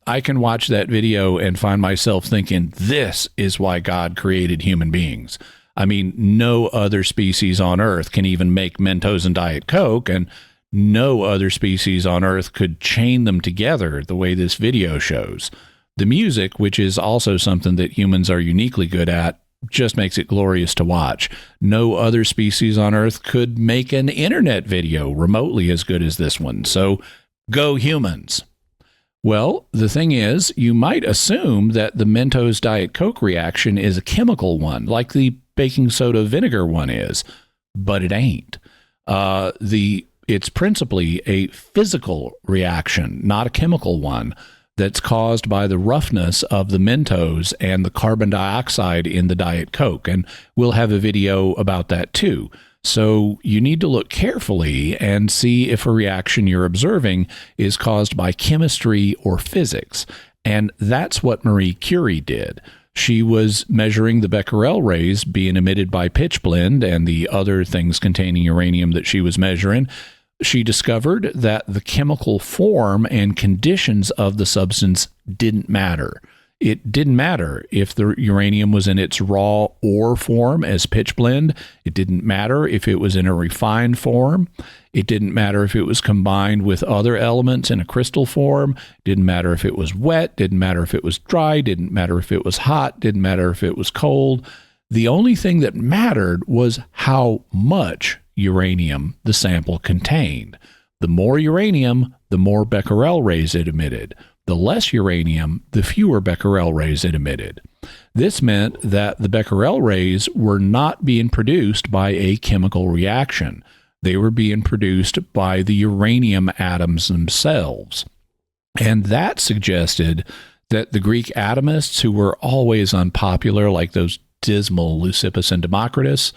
Speaker 2: I can watch that video and find myself thinking, this is why God created human beings. I mean, no other species on Earth can even make Mentos and Diet Coke, and no other species on Earth could chain them together the way this video shows. The music, which is also something that humans are uniquely good at, just makes it glorious to watch. No other species on Earth could make an internet video remotely as good as this one. So go humans. Well, the thing is, you might assume that the Mentos Diet Coke reaction is a chemical one, like the baking soda vinegar one is, but it ain't. It's principally a physical reaction, not a chemical one, that's caused by the roughness of the Mentos and the carbon dioxide in the Diet Coke. And we'll have a video about that too. So you need to look carefully and see if a reaction you're observing is caused by chemistry or physics. And that's what Marie Curie did. She was measuring the Becquerel rays being emitted by pitchblende and the other things containing uranium that she was measuring. She discovered that the chemical form and conditions of the substance didn't matter. It didn't matter if the uranium was in its raw ore form as pitchblende. It didn't matter if it was in a refined form. It didn't matter if it was combined with other elements in a crystal form. It didn't matter if it was wet. Didn't matter if it was dry. Didn't matter if it was hot. Didn't matter if it was cold. The only thing that mattered was how much uranium the sample contained. The more uranium, the more Becquerel rays it emitted. The less uranium, the fewer Becquerel rays it emitted. This meant that the Becquerel rays were not being produced by a chemical reaction. They were being produced by the uranium atoms themselves. And that suggested that the Greek atomists, who were always unpopular, like those dismal Leucippus and Democritus,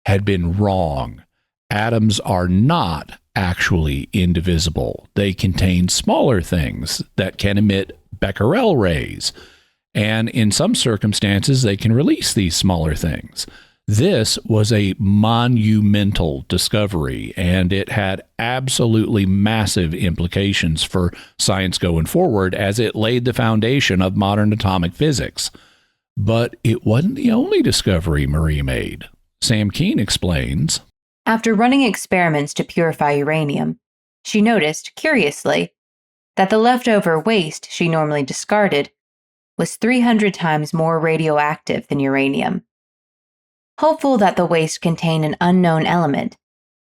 Speaker 2: had been wrong. Atoms are not actually indivisible. They contain smaller things that can emit Becquerel rays, and in some circumstances they can release these smaller things. This was a monumental discovery, and it had absolutely massive implications for science going forward as it laid the foundation of modern atomic physics. But it wasn't the only discovery Marie made. Sam Keen explains,
Speaker 5: After running experiments to purify uranium, she noticed, curiously, that the leftover waste she normally discarded was 300 times more radioactive than uranium. Hopeful that the waste contained an unknown element,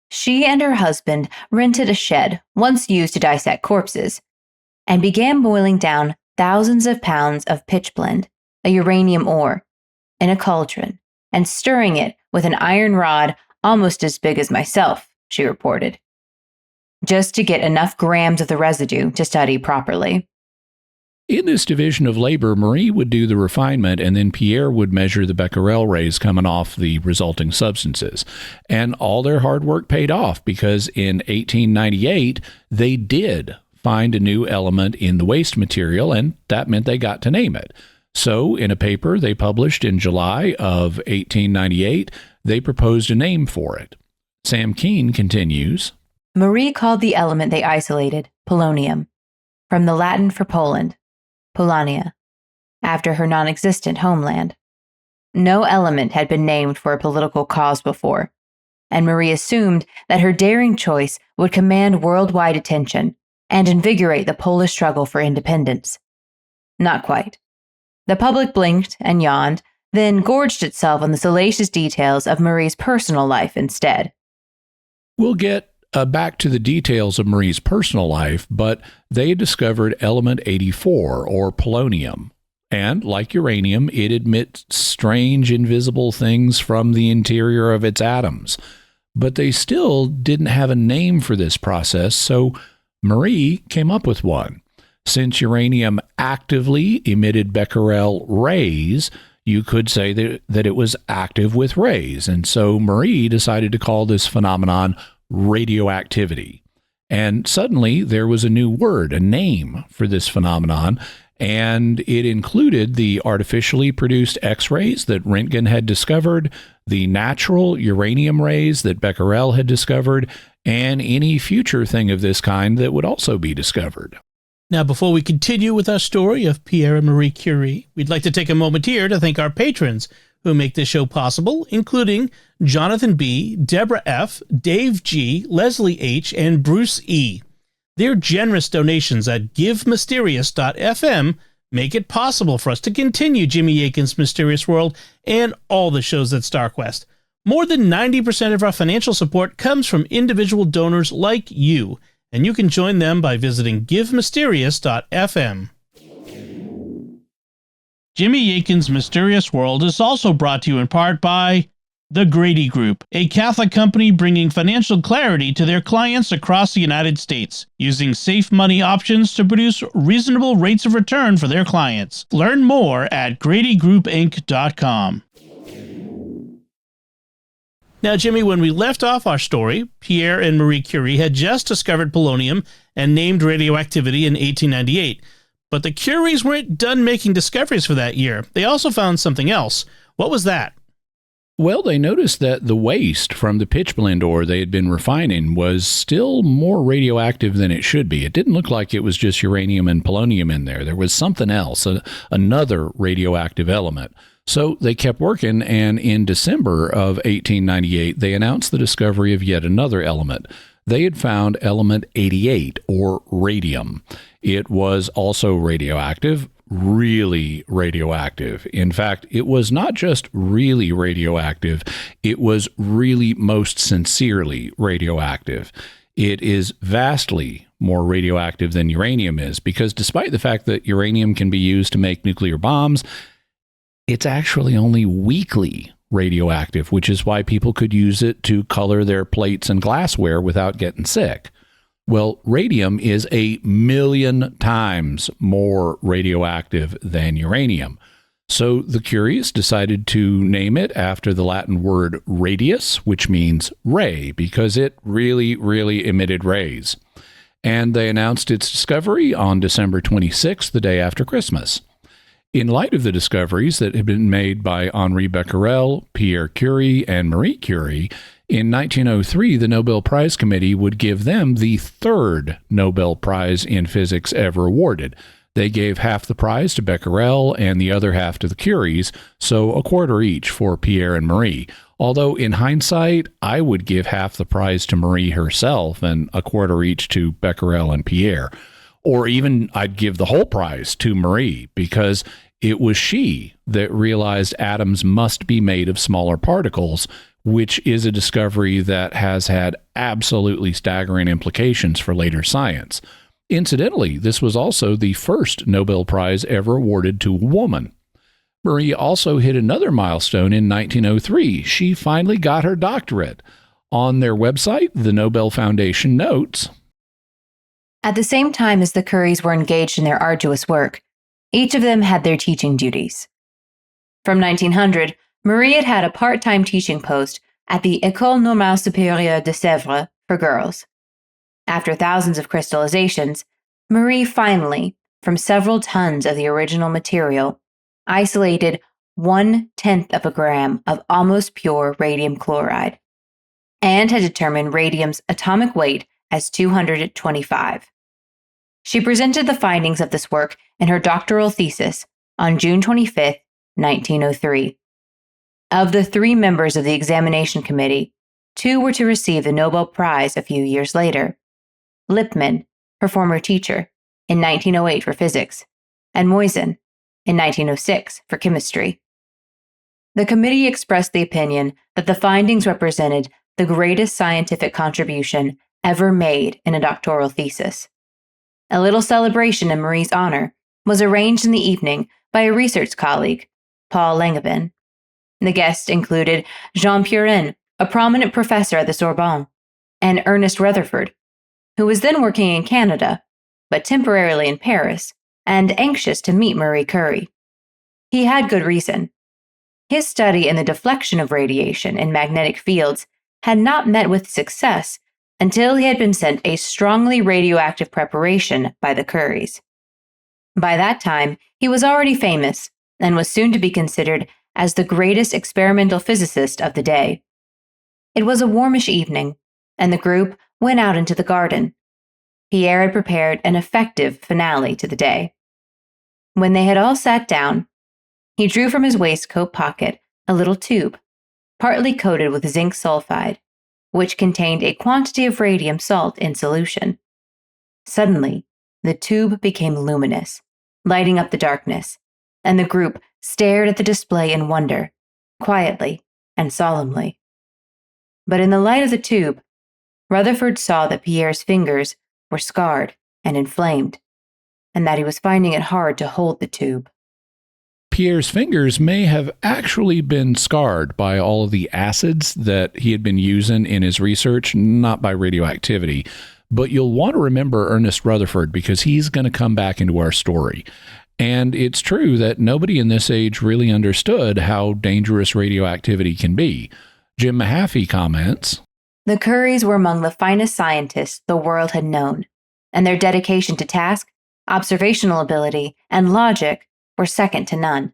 Speaker 5: she and her husband rented a shed once used to dissect corpses and began boiling down thousands of pounds of pitchblende, a uranium ore, in a cauldron and stirring it with an iron rod almost as big as myself, she reported, just to get enough grams of the residue to study properly.
Speaker 2: In this division of labor, Marie would do the refinement, and then Pierre would measure the Becquerel rays coming off the resulting substances. And all their hard work paid off, because in 1898, they did find a new element in the waste material, and that meant they got to name it. So, in a paper they published in July of 1898, they proposed a name for it. Sam Keen continues,
Speaker 5: Marie called the element they isolated polonium, from the Latin for Poland, Polonia, after her non-existent homeland. No element had been named for a political cause before, and Marie assumed that her daring choice would command worldwide attention and invigorate the Polish struggle for independence. Not quite. The public blinked and yawned, then gorged itself on the salacious details of Marie's personal life instead.
Speaker 2: We'll get back to the details of Marie's personal life, but they discovered element 84, or polonium. And, like uranium, it emits strange, invisible things from the interior of its atoms. But they still didn't have a name for this process, so Marie came up with one. Since uranium actively emitted Becquerel rays, you could say that it was active with rays. And so Marie decided to call this phenomenon radioactivity. And suddenly there was a new word, a name for this phenomenon, and it included the artificially produced X-rays that Röntgen had discovered, the natural uranium rays that Becquerel had discovered, and any future thing of this kind that would also be discovered.
Speaker 1: Now, before we continue with our story of Pierre and Marie Curie, we'd like to take a moment here to thank our patrons who make this show possible, including Jonathan B., Deborah F., Dave G., Leslie H., and Bruce E. Their generous donations at givemysterious.fm make it possible for us to continue Jimmy Akin's Mysterious World and all the shows at StarQuest. More than 90% of our financial support comes from individual donors like you, and you can join them by visiting givemysterious.fm. Jimmy Akin's Mysterious World is also brought to you in part by the Grady Group, a Catholic company bringing financial clarity to their clients across the United States, using safe money options to produce reasonable rates of return for their clients. Learn more at GradyGroupInc.com. Now, Jimmy, when we left off our story, Pierre and Marie Curie had just discovered polonium and named radioactivity in 1898. But the Curies weren't done making discoveries for that year. They also found something else. What was that?
Speaker 2: Well, they noticed that the waste from the pitchblende ore they had been refining was still more radioactive than it should be. It didn't look like it was just uranium and polonium in there. There was something else, another radioactive element. So they kept working, and in December of 1898, they announced the discovery of yet another element. They had found element 88, or radium. It was also radioactive, really radioactive. In fact, it was not just really radioactive, it was really most sincerely radioactive. It is vastly more radioactive than uranium is, because despite the fact that uranium can be used to make nuclear bombs, it's actually only weakly radioactive, which is why people could use it to color their plates and glassware without getting sick. Well, radium is 1,000,000 times more radioactive than uranium. So the Curies decided to name it after the Latin word radius, which means ray, because it really emitted rays. And they announced its discovery on December 26th, the day after Christmas. In light of the discoveries that had been made by Henri Becquerel, Pierre Curie, and Marie Curie, in 1903, the Nobel Prize Committee would give them the third Nobel Prize in Physics ever awarded. They gave half the prize to Becquerel and the other half to the Curies, so a quarter each for Pierre and Marie. Although in hindsight, I would give half the prize to Marie herself and a quarter each to Becquerel and Pierre. Or even I'd give the whole prize to Marie, because it was she that realized atoms must be made of smaller particles, which is a discovery that has had absolutely staggering implications for later science. Incidentally, this was also the first Nobel Prize ever awarded to a woman. Marie also hit another milestone in 1903. She finally got her doctorate. On their website, the Nobel Foundation notes,
Speaker 5: At the same time as the Curies were engaged in their arduous work, each of them had their teaching duties. From 1900, Marie had had a part-time teaching post at the École Normale Supérieure de Sèvres for girls. After thousands of crystallizations, Marie finally, from several tons of the original material, isolated 1/10 of a gram of almost pure radium chloride, and had determined radium's atomic weight as 225. She presented the findings of this work in her doctoral thesis on June 25, 1903. Of the 3 members of the examination committee, 2 were to receive the Nobel Prize a few years later. Lippmann, her former teacher, in 1908 for physics, and Moisen, in 1906 for chemistry. The committee expressed the opinion that the findings represented the greatest scientific contribution ever made in a doctoral thesis. A little celebration in Marie's honor was arranged in the evening by a research colleague, Paul Langevin. The guests included Jean Pierre, a prominent professor at the Sorbonne, and Ernest Rutherford, who was then working in Canada, but temporarily in Paris, and anxious to meet Marie Curie. He had good reason. His study in the deflection of radiation in magnetic fields had not met with success until he had been sent a strongly radioactive preparation by the Curies. By that time, he was already famous and was soon to be considered as the greatest experimental physicist of the day. It was a warmish evening, and the group went out into the garden. Pierre had prepared an effective finale to the day. When they had all sat down, he drew from his waistcoat pocket a little tube, partly coated with zinc sulfide, which contained a quantity of radium salt in solution. Suddenly, the tube became luminous, lighting up the darkness, and the group stared at the display in wonder, quietly and solemnly. But in the light of the tube, Rutherford saw that Pierre's fingers were scarred and inflamed, and that he was finding it hard to hold the tube.
Speaker 2: Pierre's fingers may have actually been scarred by all of the acids that he had been using in his research, not by radioactivity. But you'll want to remember Ernest Rutherford, because he's going to come back into our story. And it's true that nobody in this age really understood how dangerous radioactivity can be. Jim Mahaffey comments,
Speaker 5: The Curies were among the finest scientists the world had known, and their dedication to task, observational ability, and logic were second to none.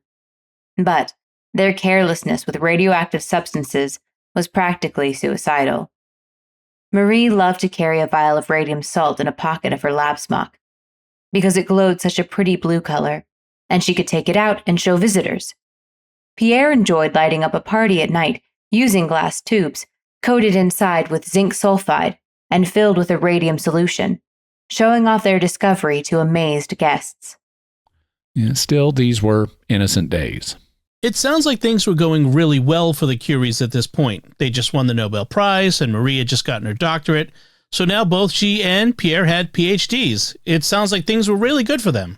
Speaker 5: But their carelessness with radioactive substances was practically suicidal. Marie loved to carry a vial of radium salt in a pocket of her lab smock, because it glowed such a pretty blue color, and she could take it out and show visitors. Pierre enjoyed lighting up a party at night using glass tubes, coated inside with zinc sulfide and filled with a radium solution, showing off their discovery to amazed guests.
Speaker 2: Yeah, still, these were innocent days.
Speaker 1: It sounds like things were going really well for the Curies at this point. They just won the Nobel Prize, and Marie had just gotten her doctorate. So now both she and Pierre had PhDs. It sounds like things were really good for them.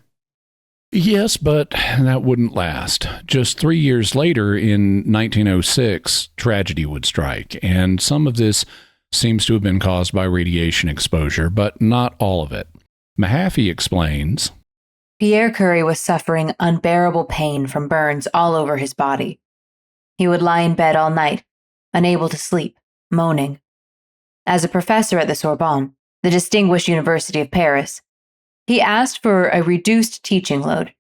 Speaker 2: Yes, but that wouldn't last. Just 3 years later, in 1906, tragedy would strike, and some of this seems to have been caused by radiation exposure, but not all of it. Mahaffey explains,
Speaker 5: Pierre Curie was suffering unbearable pain from burns all over his body. He would lie in bed all night, unable to sleep, moaning. As a professor at the Sorbonne, the distinguished University of Paris, he asked for a reduced teaching load,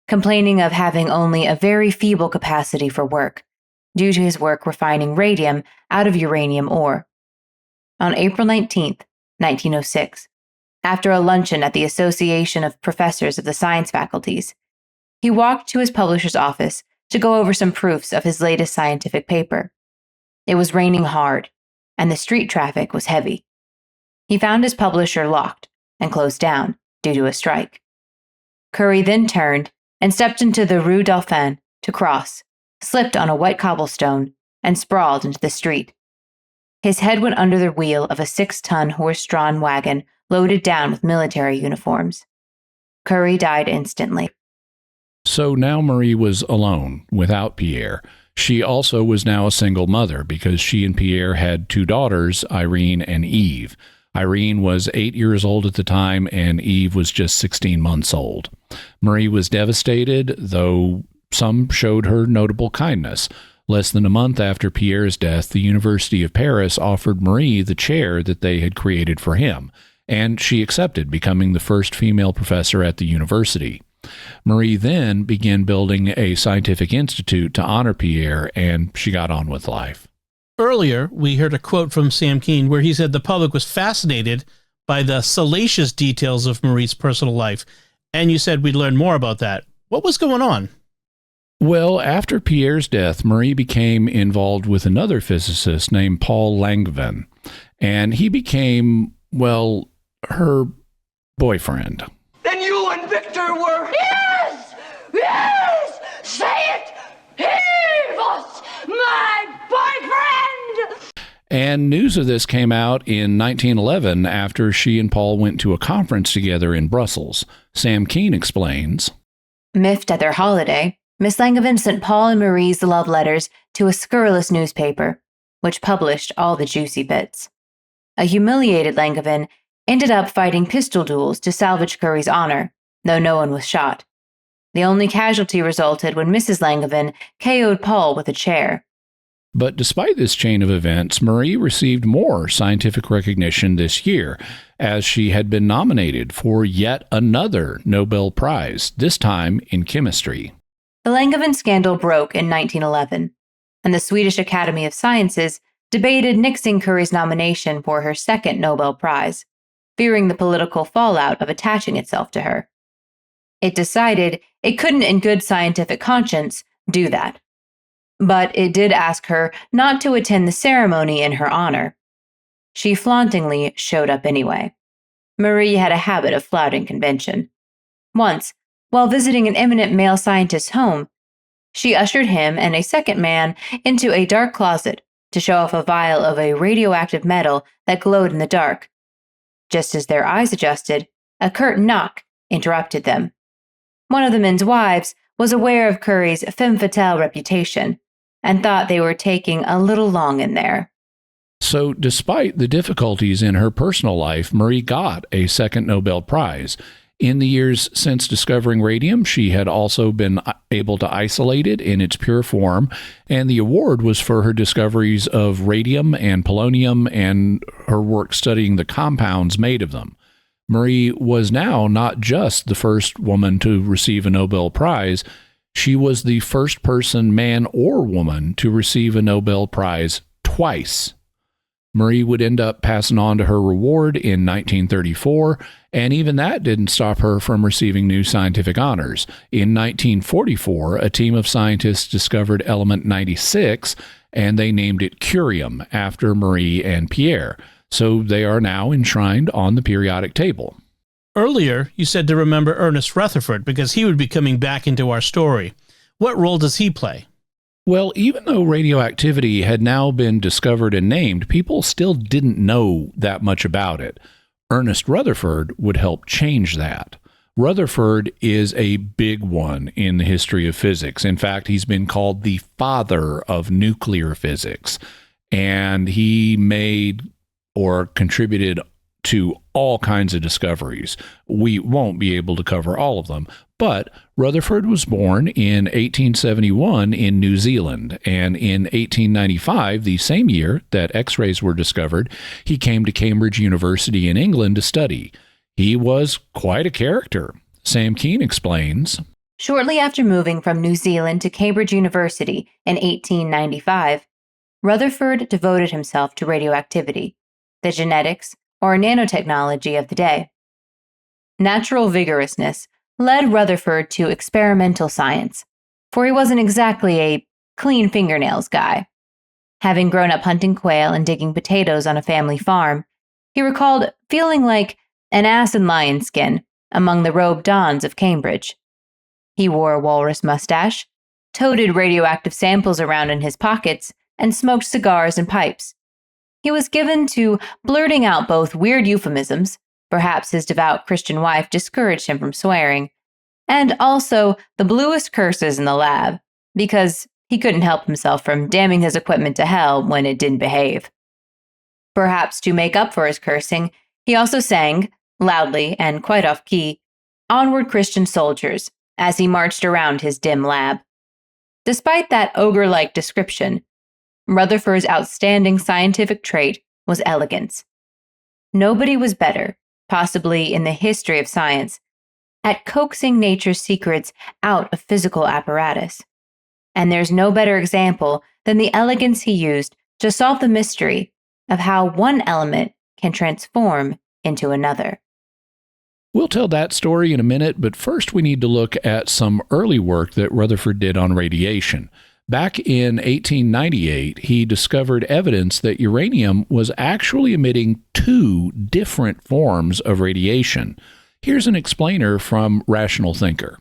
Speaker 5: complaining of having only a very feeble capacity for work, due to his work refining radium out of uranium ore. On April 19, 1906, After a luncheon at the Association of Professors of the Science Faculties, he walked to his publisher's office to go over some proofs of his latest scientific paper. It was raining hard, and the street traffic was heavy. He found his publisher locked and closed down due to a strike. Curie then turned and stepped into the Rue Dauphine to cross, slipped on a wet cobblestone, and sprawled into the street. His head went under the wheel of a 6-ton horse-drawn wagon loaded down with military uniforms. Curie died instantly.
Speaker 2: So now Marie was alone, without Pierre. She also was now a single mother because she and Pierre had 2 daughters, Irene and Eve. Irene was 8 years old at the time, and Eve was just 16 months old. Marie was devastated, though some showed her notable kindness. Less than a month after Pierre's death, the University of Paris offered Marie the chair that they had created for him, and she accepted, becoming the first female professor at the university. Marie then began building a scientific institute to honor Pierre, and she got on with life.
Speaker 1: Earlier, we heard a quote from Sam Kean where he said the public was fascinated by the salacious details of Marie's personal life, and you said we'd learn more about that. What was going on?
Speaker 2: Well, after Pierre's death, Marie became involved with another physicist named Paul Langevin, and he became, well, her boyfriend.
Speaker 4: Then you and Victor were... Yes! Yes! Say it! He was my boyfriend!
Speaker 2: And news of this came out in 1911 after she and Paul went to a conference together in Brussels. Sam Kean explains.
Speaker 5: Miffed at their holiday, Miss Langevin sent Paul and Marie's love letters to a scurrilous newspaper, which published all the juicy bits. A humiliated Langevin ended up fighting pistol duels to salvage Curie's honor, though no one was shot. The only casualty resulted when Mrs. Langevin KO'd Paul with a chair.
Speaker 2: But despite this chain of events, Marie received more scientific recognition this year, as she had been nominated for yet another Nobel Prize, this time in chemistry.
Speaker 5: The Langevin scandal broke in 1911, and the Swedish Academy of Sciences debated nixing Curie's nomination for her second Nobel Prize, fearing the political fallout of attaching itself to her. It decided it couldn't in good scientific conscience do that. But it did ask her not to attend the ceremony in her honor. She flauntingly showed up anyway. Marie had a habit of flouting convention. Once, while visiting an eminent male scientist's home, she ushered him and a second man into a dark closet to show off a vial of a radioactive metal that glowed in the dark. Just as their eyes adjusted, a curt knock interrupted them. One of the men's wives was aware of Curie's femme fatale reputation and thought they were taking a little long in there.
Speaker 2: So, despite the difficulties in her personal life, Marie got a second Nobel Prize. In the years since discovering radium, she had also been able to isolate it in its pure form, and the award was for her discoveries of radium and polonium and her work studying the compounds made of them. Marie was now not just the first woman to receive a Nobel Prize, she was the first person, man or woman, to receive a Nobel Prize twice. Marie would end up passing on to her reward in 1934, and even that didn't stop her from receiving new scientific honors. In 1944, a team of scientists discovered element 96, and they named it curium after Marie and Pierre. So they are now enshrined on the periodic table.
Speaker 1: Earlier, you said to remember Ernest Rutherford because he would be coming back into our story. What role does he play?
Speaker 2: Well, even though radioactivity had now been discovered and named, people still didn't know that much about it. Ernest Rutherford would help change that. Rutherford is a big one in the history of physics. In fact, he's been called the father of nuclear physics, and he made or contributed to all kinds of discoveries. We won't be able to cover all of them, but Rutherford was born in 1871 in New Zealand, and in 1895, the same year that X-rays were discovered, he came to Cambridge University in England to study. He was quite a character. Sam Kean explains.
Speaker 5: Shortly after moving from New Zealand to Cambridge University in 1895, Rutherford devoted himself to radioactivity, the genetics or nanotechnology of the day. natural vigorousness led Rutherford to experimental science, for he wasn't exactly a clean fingernails guy. Having grown up hunting quail and digging potatoes on a family farm, he recalled feeling like an ass in lion skin among the robed dons of Cambridge. He wore a walrus mustache, toted radioactive samples around in his pockets, and smoked cigars and pipes. He was given to blurting out both weird euphemisms, perhaps his devout Christian wife discouraged him from swearing, and also the bluest curses in the lab, because he couldn't help himself from damning his equipment to hell when it didn't behave. Perhaps to make up for his cursing, he also sang, loudly and quite off-key, "Onward Christian Soldiers," as he marched around his dim lab. Despite that ogre-like description, Rutherford's outstanding scientific trait was elegance. Nobody was better, possibly in the history of science, at coaxing nature's secrets out of physical apparatus. And there's no better example than the elegance he used to solve the mystery of how one element can transform into another.
Speaker 2: We'll tell that story in a minute, but first we need to look at some early work that Rutherford did on radiation. Back in 1898, he discovered evidence that uranium was actually emitting 2 different forms of radiation. Here's an explainer from Rational Thinker.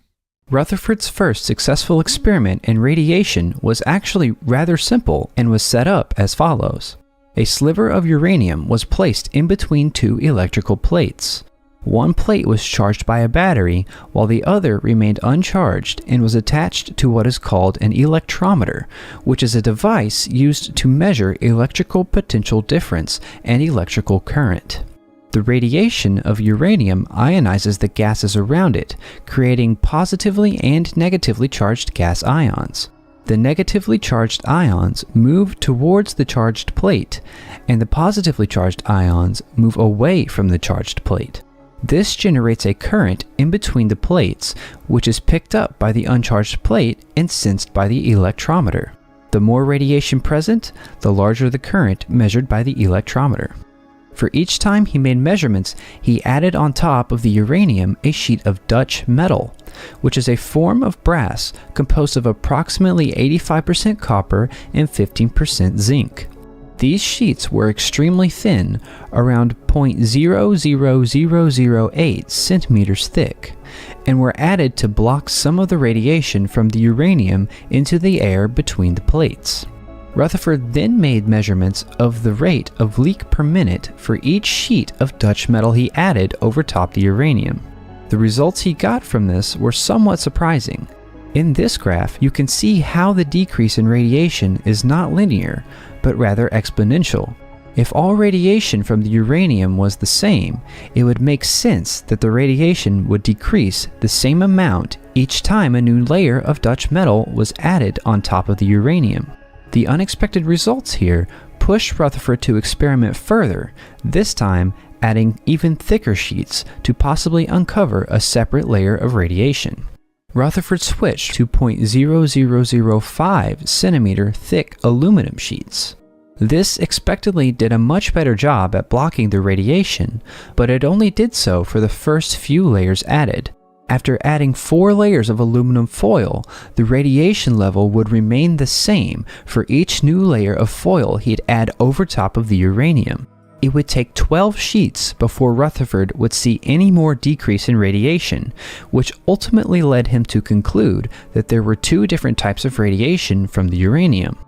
Speaker 6: Rutherford's first successful experiment in radiation was actually rather simple and was set up as follows. A sliver of uranium was placed in between 2 electrical plates. One plate was charged by a battery, while the other remained uncharged and was attached to what is called an electrometer, which is a device used to measure electrical potential difference and electrical current. The radiation of uranium ionizes the gases around it, creating positively and negatively charged gas ions. The negatively charged ions move towards the charged plate, and the positively charged ions move away from the charged plate. This generates a current in between the plates, which is picked up by the uncharged plate and sensed by the electrometer. The more radiation present, the larger the current measured by the electrometer. For each time he made measurements, he added on top of the uranium a sheet of Dutch metal, which is a form of brass composed of approximately 85% copper and 15% zinc. These sheets were extremely thin, around 0.00008 centimeters thick, and were added to block some of the radiation from the uranium into the air between the plates. Rutherford then made measurements of the rate of leak per minute for each sheet of Dutch metal he added over top the uranium. The results he got from this were somewhat surprising. In this graph, you can see how the decrease in radiation is not linear, but rather exponential. If all radiation from the uranium was the same, it would make sense that the radiation would decrease the same amount each time a new layer of Dutch metal was added on top of the uranium. The unexpected results here pushed Rutherford to experiment further, this time adding even thicker sheets to possibly uncover a separate layer of radiation. Rutherford switched to 0.0005 centimeter thick aluminum sheets. This expectedly did a much better job at blocking the radiation, but it only did so for the first few layers added. After adding 4 layers of aluminum foil, the radiation level would remain the same for each new layer of foil he'd add over top of the uranium. It would take 12 sheets before Rutherford would see any more decrease in radiation, which ultimately led him to conclude that there were 2 different types of radiation from the uranium.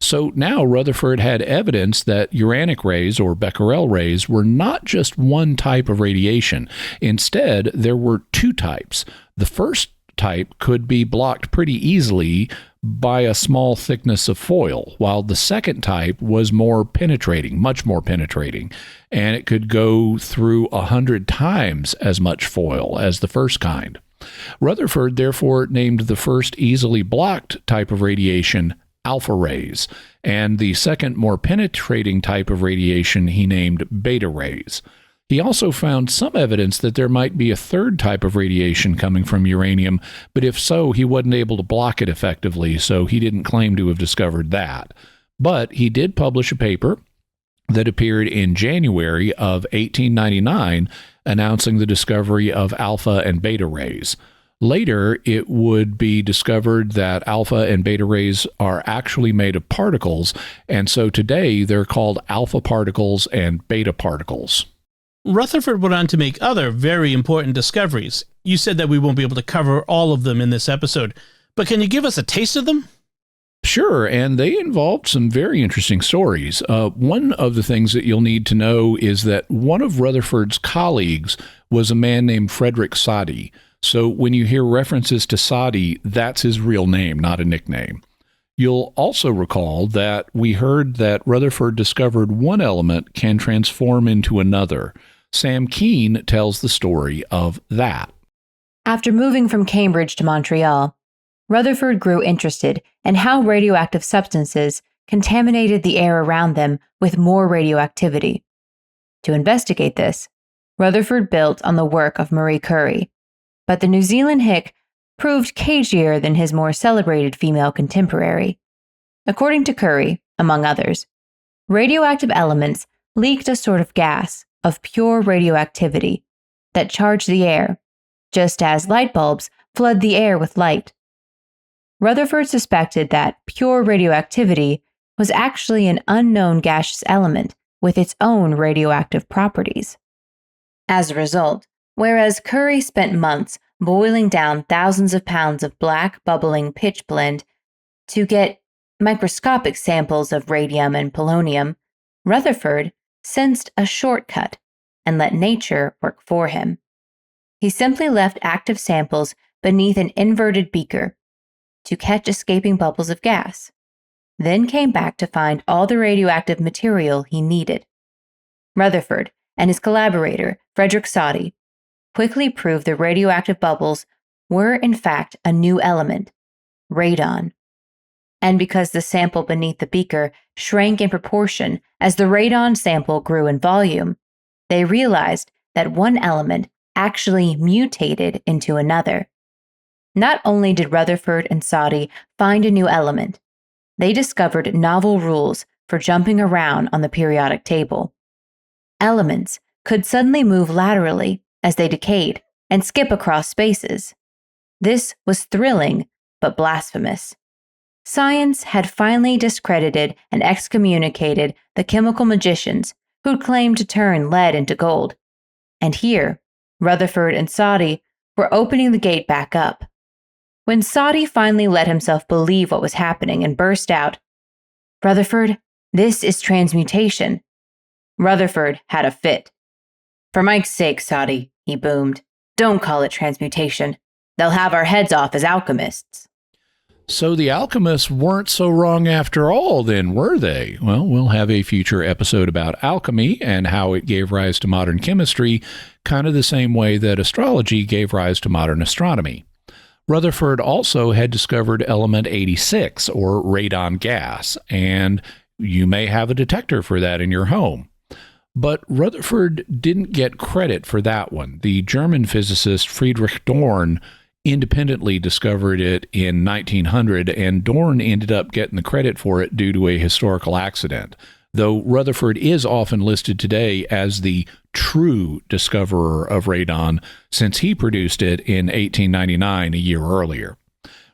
Speaker 2: So now Rutherford had evidence that uranic rays, or Becquerel rays, were not just one type of radiation. Instead, there were 2 types. The first type could be blocked pretty easily by a small thickness of foil, while the second type was more penetrating, much more penetrating, and it could go through 100 times as much foil as the first kind. Rutherford therefore named the first easily blocked type of radiation alpha rays, and the second more penetrating type of radiation he named beta rays. He also found some evidence that there might be a third type of radiation coming from uranium, but if so, he wasn't able to block it effectively, so he didn't claim to have discovered that. But he did publish a paper that appeared in January of 1899, announcing the discovery of alpha and beta rays. Later, it would be discovered that alpha and beta rays are actually made of particles, and so today they're called alpha particles and beta particles.
Speaker 1: Rutherford went on to make other very important discoveries. You said that we won't be able to cover all of them in this episode, but can you give us a taste of them?
Speaker 2: Sure, and they involved some very interesting stories. One of the things that you'll need to know is that one of Rutherford's colleagues was a man named Frederick Soddy. So when you hear references to Soddy, that's his real name, not a nickname. You'll also recall that we heard that Rutherford discovered one element can transform into another. Sam Keene tells the story of that.
Speaker 5: After moving from Cambridge to Montreal, Rutherford grew interested in how radioactive substances contaminated the air around them with more radioactivity. To investigate this, Rutherford built on the work of Marie Curie, but the New Zealand hick proved cagier than his more celebrated female contemporary. According to Curie, among others, radioactive elements leaked a sort of gas of pure radioactivity that charged the air, just as light bulbs flood the air with light. Rutherford suspected that pure radioactivity was actually an unknown gaseous element with its own radioactive properties. As a result, whereas Curie spent months boiling down thousands of pounds of black, bubbling pitch blende to get microscopic samples of radium and polonium, Rutherford sensed a shortcut and let nature work for him. He simply left active samples beneath an inverted beaker to catch escaping bubbles of gas, then came back to find all the radioactive material he needed. Rutherford and his collaborator, Frederick Soddy, quickly proved the radioactive bubbles were in fact a new element, radon. And because the sample beneath the beaker shrank in proportion as the radon sample grew in volume, they realized that one element actually mutated into another. Not only did Rutherford and Soddy find a new element, they discovered novel rules for jumping around on the periodic table. Elements could suddenly move laterally as they decayed and skip across spaces. This was thrilling, but blasphemous. Science had finally discredited and excommunicated the chemical magicians who'd claimed to turn lead into gold. And here, Rutherford and Soddy were opening the gate back up. When Soddy finally let himself believe what was happening and burst out, "Rutherford, this is transmutation," Rutherford had a fit. "For Mike's sake, Soddy," he boomed, "don't call it transmutation. They'll have our heads off as alchemists."
Speaker 2: So the alchemists weren't so wrong after all, then, were they? Well, we'll have a future episode about alchemy and how it gave rise to modern chemistry, kind of the same way that astrology gave rise to modern astronomy. Rutherford also had discovered element 86, or radon gas, and you may have a detector for that in your home. But Rutherford didn't get credit for that one. The German physicist Friedrich Dorn independently discovered it in 1900, and Dorn ended up getting the credit for it due to a historical accident, though Rutherford is often listed today as the true discoverer of radon since he produced it in 1899, a year earlier.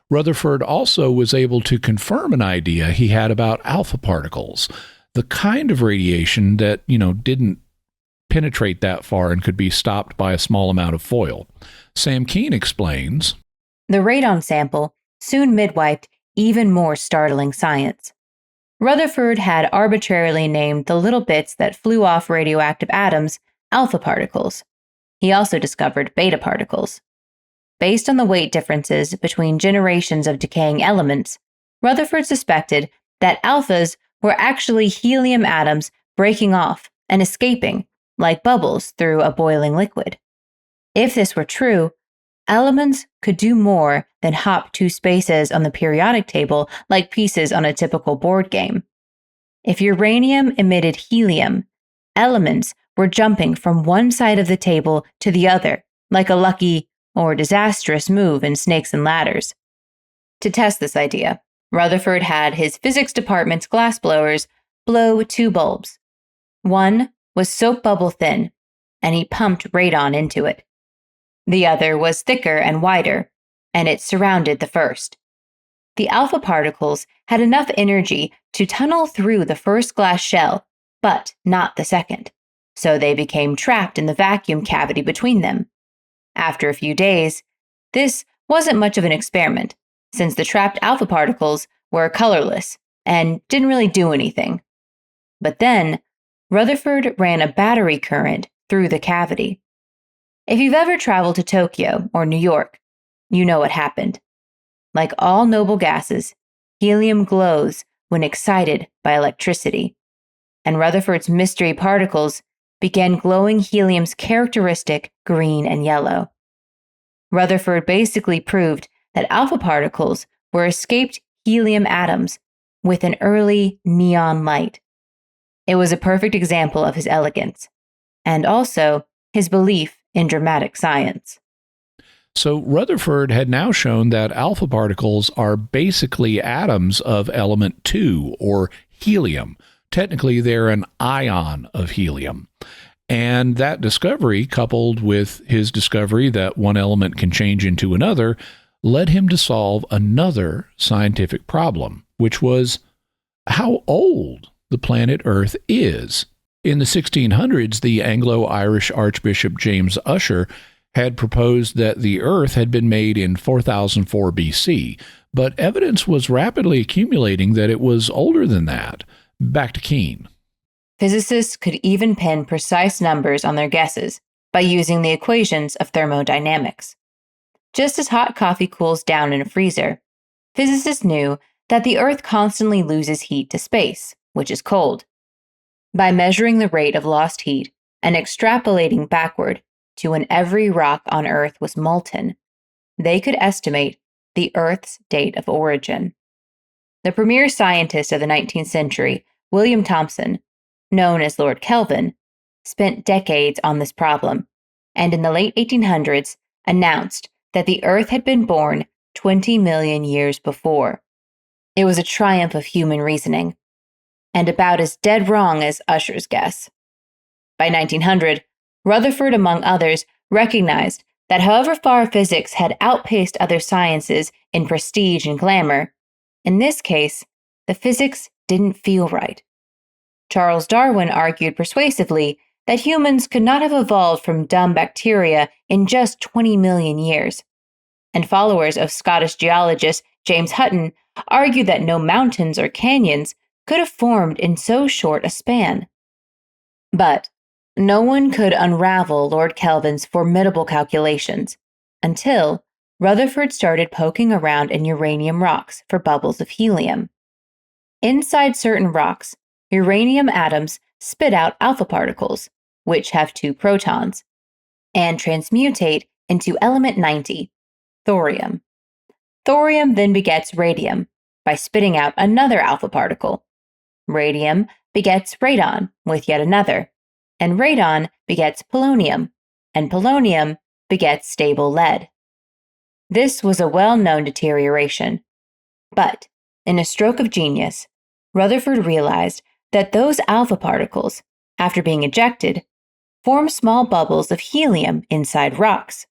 Speaker 2: Rutherford also was able to confirm an idea he had about alpha particles, the kind of radiation that, didn't penetrate that far and could be stopped by a small amount of foil. Sam Keene explains,
Speaker 5: "The radon sample soon midwifed even more startling science. Rutherford had arbitrarily named the little bits that flew off radioactive atoms alpha particles. He also discovered beta particles. Based on the weight differences between generations of decaying elements, Rutherford suspected that alphas were actually helium atoms breaking off and escaping, like bubbles through a boiling liquid. If this were true, elements could do more than hop two spaces on the periodic table like pieces on a typical board game. If uranium emitted helium, elements were jumping from one side of the table to the other, like a lucky or disastrous move in Snakes and Ladders. To test this idea, Rutherford had his physics department's glassblowers blow two bulbs. One was soap bubble thin, and he pumped radon into it. The other was thicker and wider, and it surrounded the first. The alpha particles had enough energy to tunnel through the first glass shell, but not the second, so they became trapped in the vacuum cavity between them. After a few days, this wasn't much of an experiment, since the trapped alpha particles were colorless and didn't really do anything. But then, Rutherford ran a battery current through the cavity. If you've ever traveled to Tokyo or New York, you know what happened. Like all noble gases, helium glows when excited by electricity, and Rutherford's mystery particles began glowing helium's characteristic green and yellow. Rutherford basically proved that alpha particles were escaped helium atoms with an early neon light. It was a perfect example of his elegance, and also his belief in dramatic science.
Speaker 2: So Rutherford had now shown that alpha particles are basically atoms of element 2, or helium. Technically, they're an ion of helium. And that discovery, coupled with his discovery that one element can change into another, led him to solve another scientific problem, which was how old the planet Earth is. In the 1600s, the Anglo-Irish Archbishop James Ussher had proposed that the Earth had been made in 4004 BC, but evidence was rapidly accumulating that it was older than that. Back to Keene.
Speaker 5: Physicists could even pin precise numbers on their guesses by using the equations of thermodynamics. Just as hot coffee cools down in a freezer, physicists knew that the Earth constantly loses heat to space, which is cold. By measuring the rate of lost heat and extrapolating backward to when every rock on Earth was molten, they could estimate the Earth's date of origin. The premier scientist of the 19th century, William Thomson, known as Lord Kelvin, spent decades on this problem, and in the late 1800s announced that the Earth had been born 20 million years before. It was a triumph of human reasoning, and about as dead wrong as Ussher's guess. By 1900, Rutherford, among others, recognized that however far physics had outpaced other sciences in prestige and glamour, in this case, the physics didn't feel right. Charles Darwin argued persuasively that humans could not have evolved from dumb bacteria in just 20 million years, and followers of Scottish geologist James Hutton argued that no mountains or canyons could have formed in so short a span. But no one could unravel Lord Kelvin's formidable calculations until Rutherford started poking around in uranium rocks for bubbles of helium. Inside certain rocks, uranium atoms spit out alpha particles, which have 2 protons, and transmutate into element 90, thorium. Thorium then begets radium by spitting out another alpha particle. Radium begets radon with yet another, and radon begets polonium, and polonium begets stable lead. This was a well-known deterioration, but in a stroke of genius, Rutherford realized that those alpha particles, after being ejected, form small bubbles of helium inside rocks.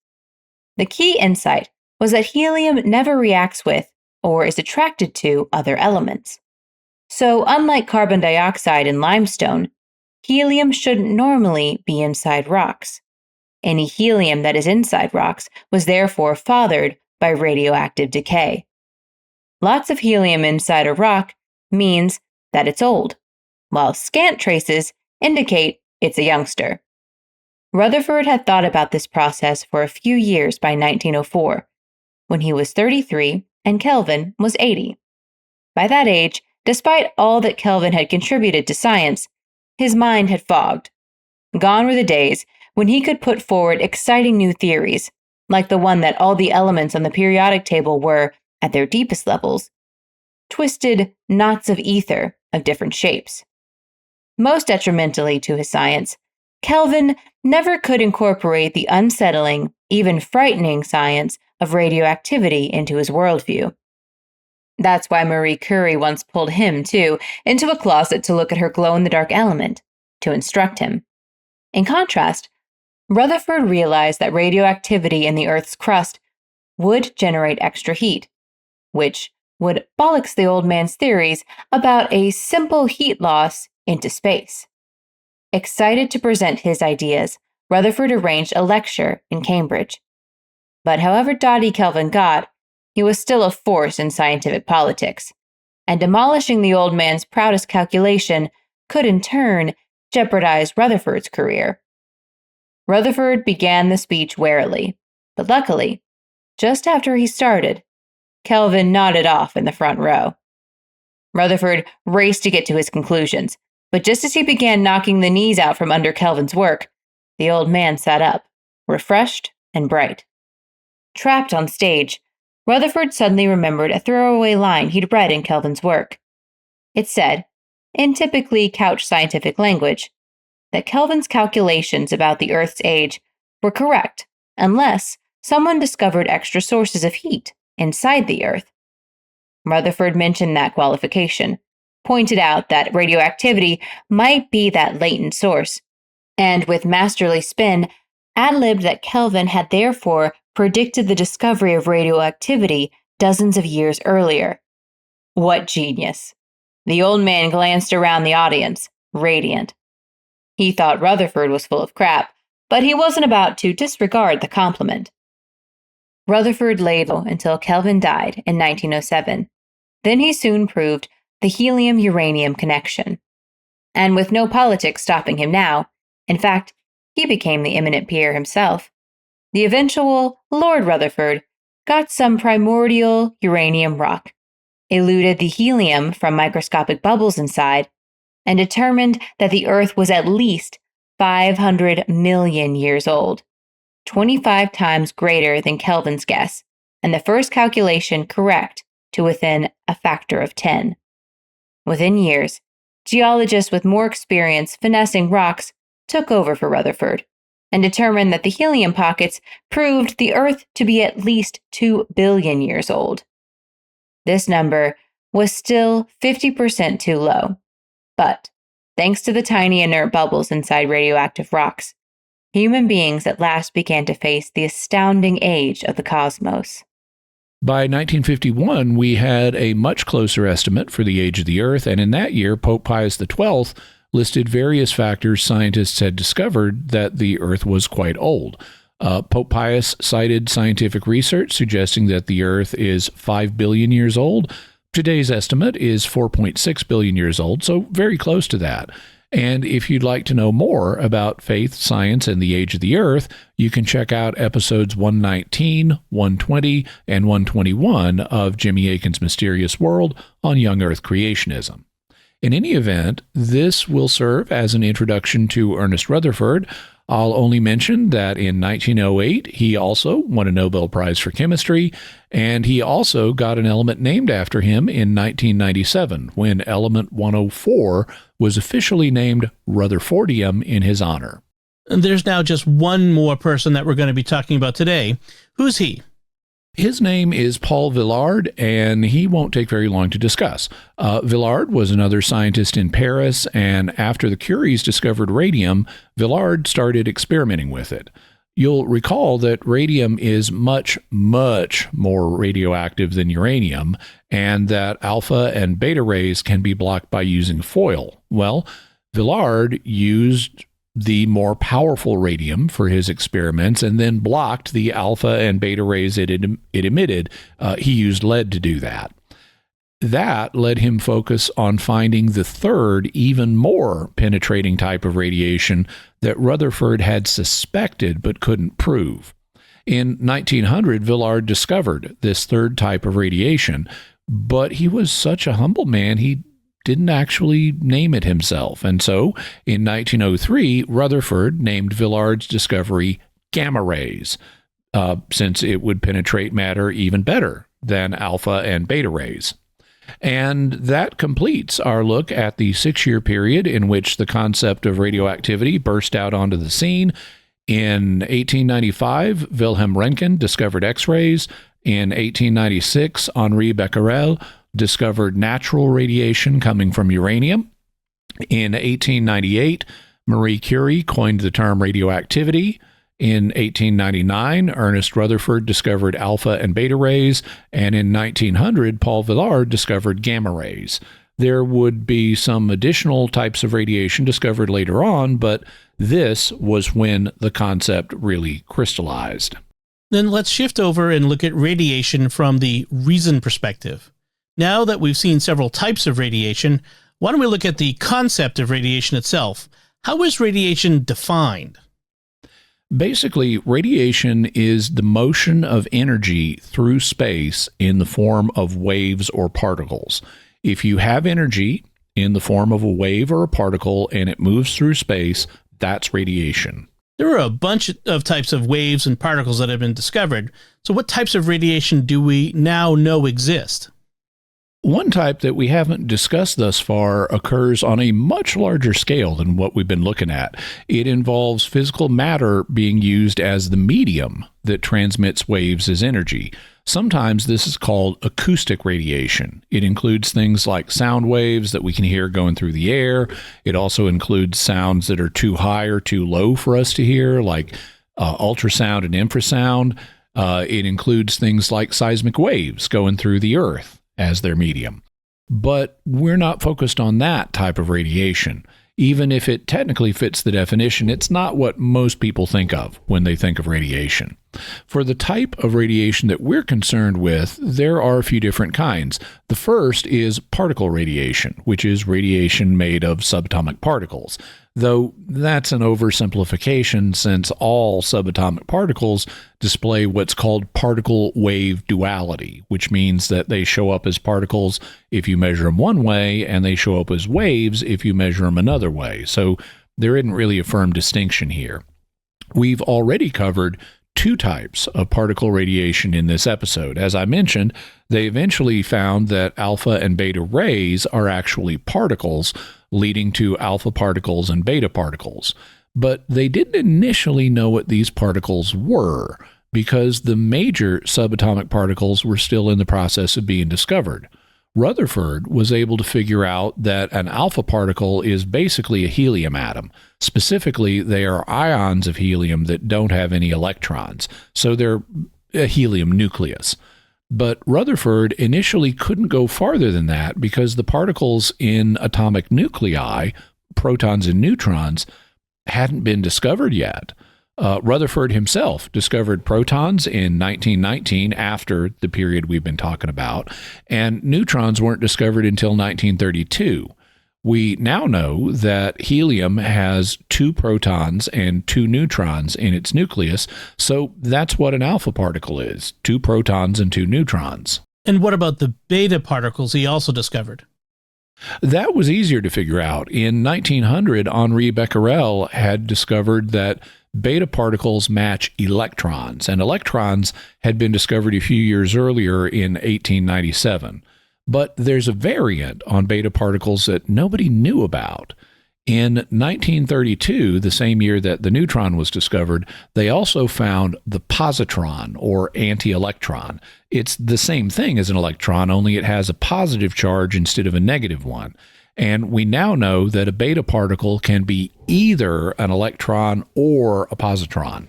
Speaker 5: The key insight was that helium never reacts with or is attracted to other elements. So, unlike carbon dioxide and limestone, helium shouldn't normally be inside rocks. Any helium that is inside rocks was therefore fathered by radioactive decay. Lots of helium inside a rock means that it's old, while scant traces indicate it's a youngster. Rutherford had thought about this process for a few years by 1904, when he was 33 and Kelvin was 80. By that age, despite all that Kelvin had contributed to science, his mind had fogged. Gone were the days when he could put forward exciting new theories, like the one that all the elements on the periodic table were, at their deepest levels, twisted knots of ether of different shapes. Most detrimentally to his science, Kelvin never could incorporate the unsettling, even frightening science of radioactivity into his worldview. That's why Marie Curie once pulled him, too, into a closet to look at her glow-in-the-dark element, to instruct him. In contrast, Rutherford realized that radioactivity in the Earth's crust would generate extra heat, which would bollocks the old man's theories about a simple heat loss into space. Excited to present his ideas, Rutherford arranged a lecture in Cambridge. But however dotty Kelvin got, he was still a force in scientific politics, and demolishing the old man's proudest calculation could in turn jeopardize Rutherford's career. Rutherford began the speech warily, but luckily, just after he started, Kelvin nodded off in the front row. Rutherford raced to get to his conclusions, but just as he began knocking the knees out from under Kelvin's work, the old man sat up, refreshed and bright. Trapped on stage, Rutherford suddenly remembered a throwaway line he'd read in Kelvin's work. It said, in typically couch scientific language, that Kelvin's calculations about the Earth's age were correct unless someone discovered extra sources of heat inside the Earth. Rutherford mentioned that qualification, pointed out that radioactivity might be that latent source, and with masterly spin, ad-libbed that Kelvin had therefore predicted the discovery of radioactivity dozens of years earlier. What genius! The old man glanced around the audience, radiant. He thought Rutherford was full of crap, but he wasn't about to disregard the compliment. Rutherford lay low until Kelvin died in 1907. Then he soon proved the helium-uranium connection. And with no politics stopping him now, in fact, he became the eminent Pierre himself. The eventual Lord Rutherford got some primordial uranium rock, eluded the helium from microscopic bubbles inside, and determined that the Earth was at least 500 million years old, 25 times greater than Kelvin's guess, and the first calculation correct to within a factor of 10. Within years, geologists with more experience finessing rocks took over for Rutherford and determined that the helium pockets proved the Earth to be at least 2 billion years old. This number was still 50% too low, but thanks to the tiny inert bubbles inside radioactive rocks, human beings at last began to face the astounding age of the cosmos.
Speaker 2: By 1951, we had a much closer estimate for the age of the Earth, and in that year, Pope Pius XII listed various factors scientists had discovered that the Earth was quite old. Pope Pius cited scientific research suggesting that the Earth is 5 billion years old. Today's estimate is 4.6 billion years old, so very close to that. And if you'd like to know more about faith, science, and the age of the Earth, you can check out episodes 119, 120, and 121 of Jimmy Akin's Mysterious World on young Earth creationism. In any event, this will serve as an introduction to Ernest Rutherford. I'll only mention that in 1908, he also won a Nobel Prize for Chemistry, and he also got an element named after him in 1997, when element 104 was officially named Rutherfordium in his honor.
Speaker 1: And there's now just one more person that we're going to be talking about today. Who's he?
Speaker 2: His name is Paul Villard, and he won't take very long to discuss. Villard was another scientist in Paris, and after the Curies discovered radium, Villard started experimenting with it. You'll recall that radium is much, much more radioactive than uranium, and that alpha and beta rays can be blocked by using foil. Well, Villard used the more powerful radium for his experiments and then blocked the alpha and beta rays it emitted. He used lead to do that. That led him focus on finding the third, even more penetrating type of radiation that Rutherford had suspected but couldn't prove. In 1900, Villard discovered this third type of radiation, but he was such a humble man, he didn't actually name it himself. And so, in 1903, Rutherford named Villard's discovery gamma rays, since it would penetrate matter even better than alpha and beta rays. And that completes our look at the 6-year period in which the concept of radioactivity burst out onto the scene. In 1895, Wilhelm Röntgen discovered X-rays. In 1896, Henri Becquerel discovered natural radiation coming from uranium. In 1898, Marie Curie coined the term radioactivity. In 1899, Ernest Rutherford discovered alpha and beta rays, and in 1900, Paul Villard discovered gamma rays. There would be some additional types of radiation discovered later on, but this was when the concept really crystallized.
Speaker 1: Then let's shift over and look at radiation from the reason perspective. Now that we've seen several types of radiation, why don't we look at the concept of radiation itself? How is radiation defined?
Speaker 2: Basically, radiation is the motion of energy through space in the form of waves or particles. If you have energy in the form of a wave or a particle and it moves through space, that's radiation.
Speaker 1: There are a bunch of types of waves and particles that have been discovered. So what types of radiation do we now know exist?
Speaker 2: One type that we haven't discussed thus far occurs on a much larger scale than what we've been looking at. It involves physical matter being used as the medium that transmits waves as energy. Sometimes this is called acoustic radiation. It includes things like sound waves that we can hear going through the air. It also includes sounds that are too high or too low for us to hear, like ultrasound and infrasound. It includes things like seismic waves going through the earth as their medium. But we're not focused on that type of radiation. Even if it technically fits the definition, it's not what most people think of when they think of radiation. For the type of radiation that we're concerned with, there are a few different kinds. The first is particle radiation, which is radiation made of subatomic particles. Though that's an oversimplification, since all subatomic particles display what's called particle-wave duality, which means that they show up as particles if you measure them one way, and they show up as waves if you measure them another way. So there isn't really a firm distinction here. We've already covered two types of particle radiation in this episode. As I mentioned, they eventually found that alpha and beta rays are actually particles, leading to alpha particles and beta particles. But they didn't initially know what these particles were, because the major subatomic particles were still in the process of being discovered. Rutherford was able to figure out that an alpha particle is basically a helium atom. Specifically, they are ions of helium that don't have any electrons, so they're a helium nucleus. But Rutherford initially couldn't go farther than that because the particles in atomic nuclei, protons and neutrons, hadn't been discovered yet. Rutherford himself discovered protons in 1919, after the period we've been talking about, and neutrons weren't discovered until 1932. We now know that helium has 2 protons and 2 neutrons in its nucleus, so that's what an alpha particle is, 2 protons and 2 neutrons.
Speaker 1: And what about the beta particles he also discovered?
Speaker 2: That was easier to figure out. In 1900, Henri Becquerel had discovered that beta particles match electrons, and electrons had been discovered a few years earlier in 1897. But there's a variant on beta particles that nobody knew about. In 1932, the same year that the neutron was discovered, they also found the positron, or anti-electron. It's the same thing as an electron, only it has a positive charge instead of a negative one. And we now know that a beta particle can be either an electron or a positron.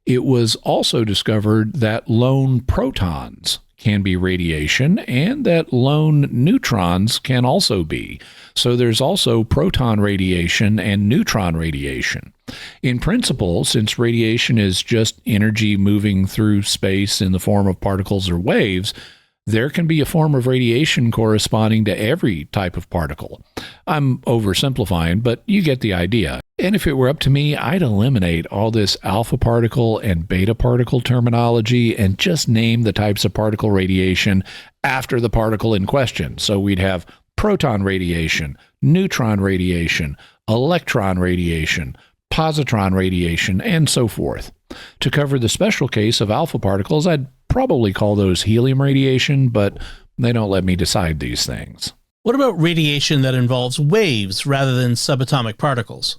Speaker 2: It was also discovered that lone protons can be radiation, and that lone neutrons can also be. So there's also proton radiation and neutron radiation. In principle, since radiation is just energy moving through space in the form of particles or waves, there can be a form of radiation corresponding to every type of particle. I'm oversimplifying, but you get the idea. And if it were up to me, I'd eliminate all this alpha particle and beta particle terminology and just name the types of particle radiation after the particle in question. So we'd have proton radiation, neutron radiation, electron radiation, positron radiation, and so forth. To cover the special case of alpha particles, I'd probably call those helium radiation, but they don't let me decide these things.
Speaker 1: What about radiation that involves waves rather than subatomic particles?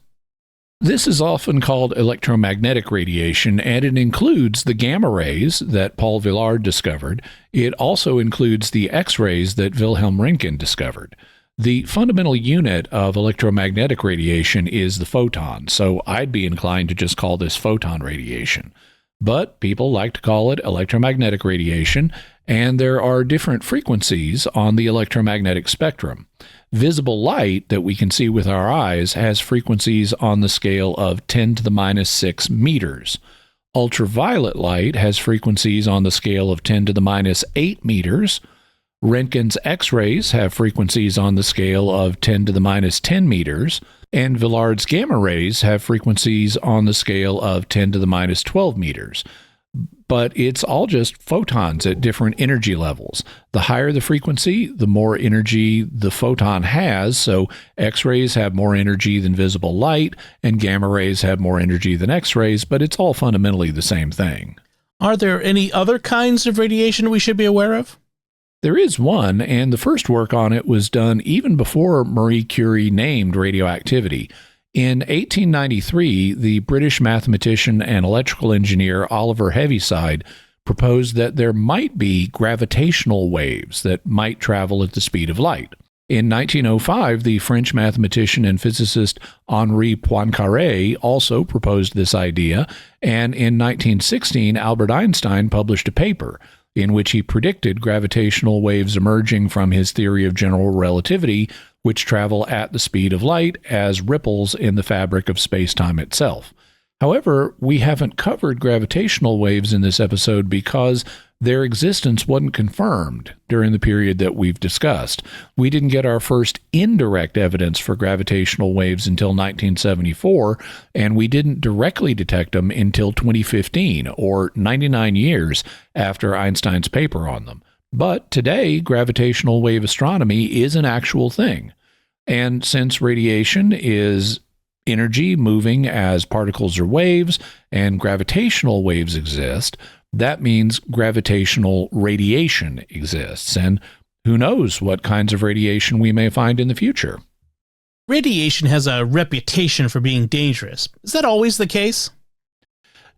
Speaker 2: This is often called electromagnetic radiation, and it includes the gamma rays that Paul Villard discovered. It also includes the X-rays that Wilhelm Röntgen discovered. The fundamental unit of electromagnetic radiation is the photon, so I'd be inclined to just call this photon radiation. But people like to call it electromagnetic radiation, and there are different frequencies on the electromagnetic spectrum. Visible light that we can see with our eyes has frequencies on the scale of 10 to the minus 6 meters. Ultraviolet light has frequencies on the scale of 10 to the minus 8 meters. Röntgen's X-rays have frequencies on the scale of 10 to the minus 10 meters, and Villard's gamma rays have frequencies on the scale of 10 to the minus 12 meters. But it's all just photons at different energy levels. The higher the frequency, the more energy the photon has, so X-rays have more energy than visible light, and gamma rays have more energy than X-rays, but it's all fundamentally the same thing.
Speaker 1: Are there any other kinds of radiation we should be aware of?
Speaker 2: There is one, and the first work on it was done even before Marie Curie named radioactivity. In 1893, the British mathematician and electrical engineer Oliver Heaviside proposed that there might be gravitational waves that might travel at the speed of light. In 1905, the French mathematician and physicist Henri Becquerel also proposed this idea, and in 1916, Albert Einstein published a paper in which he predicted gravitational waves emerging from his theory of general relativity, which travel at the speed of light as ripples in the fabric of space-time itself. However, we haven't covered gravitational waves in this episode because their existence wasn't confirmed during the period that we've discussed. We didn't get our first indirect evidence for gravitational waves until 1974, and we didn't directly detect them until 2015, or 99 years after Einstein's paper on them. But today, gravitational wave astronomy is an actual thing. And since radiation is energy moving as particles or waves, and gravitational waves exist, that means gravitational radiation exists. And who knows what kinds of radiation we may find in the future.
Speaker 1: Radiation has a reputation for being dangerous. Is that always the case?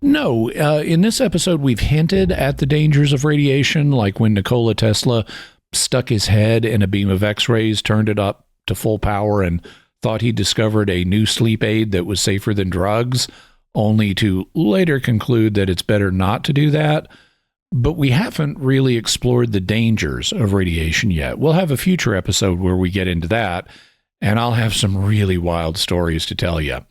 Speaker 2: No. In this episode, we've hinted at the dangers of radiation, like when Nikola Tesla stuck his head in a beam of X-rays, turned it up to full power, and thought he discovered a new sleep aid that was safer than drugs, only to later conclude that it's better not to do that. But we haven't really explored the dangers of radiation yet. We'll have a future episode where we get into that, and I'll have some really wild stories to tell you.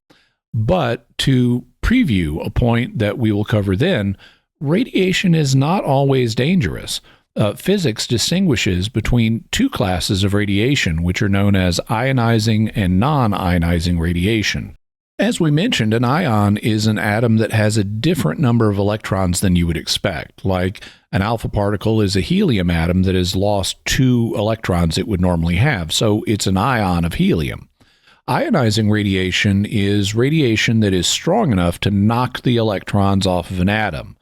Speaker 2: But to preview a point that we will cover then, radiation is not always dangerous. Physics distinguishes between two classes of radiation, which are known as ionizing and non-ionizing radiation. As we mentioned, an ion is an atom that has a different number of electrons than you would expect. Like an alpha particle is a helium atom that has lost 2 electrons it would normally have, so it's an ion of helium. Ionizing radiation is radiation that is strong enough to knock the electrons off of an atom.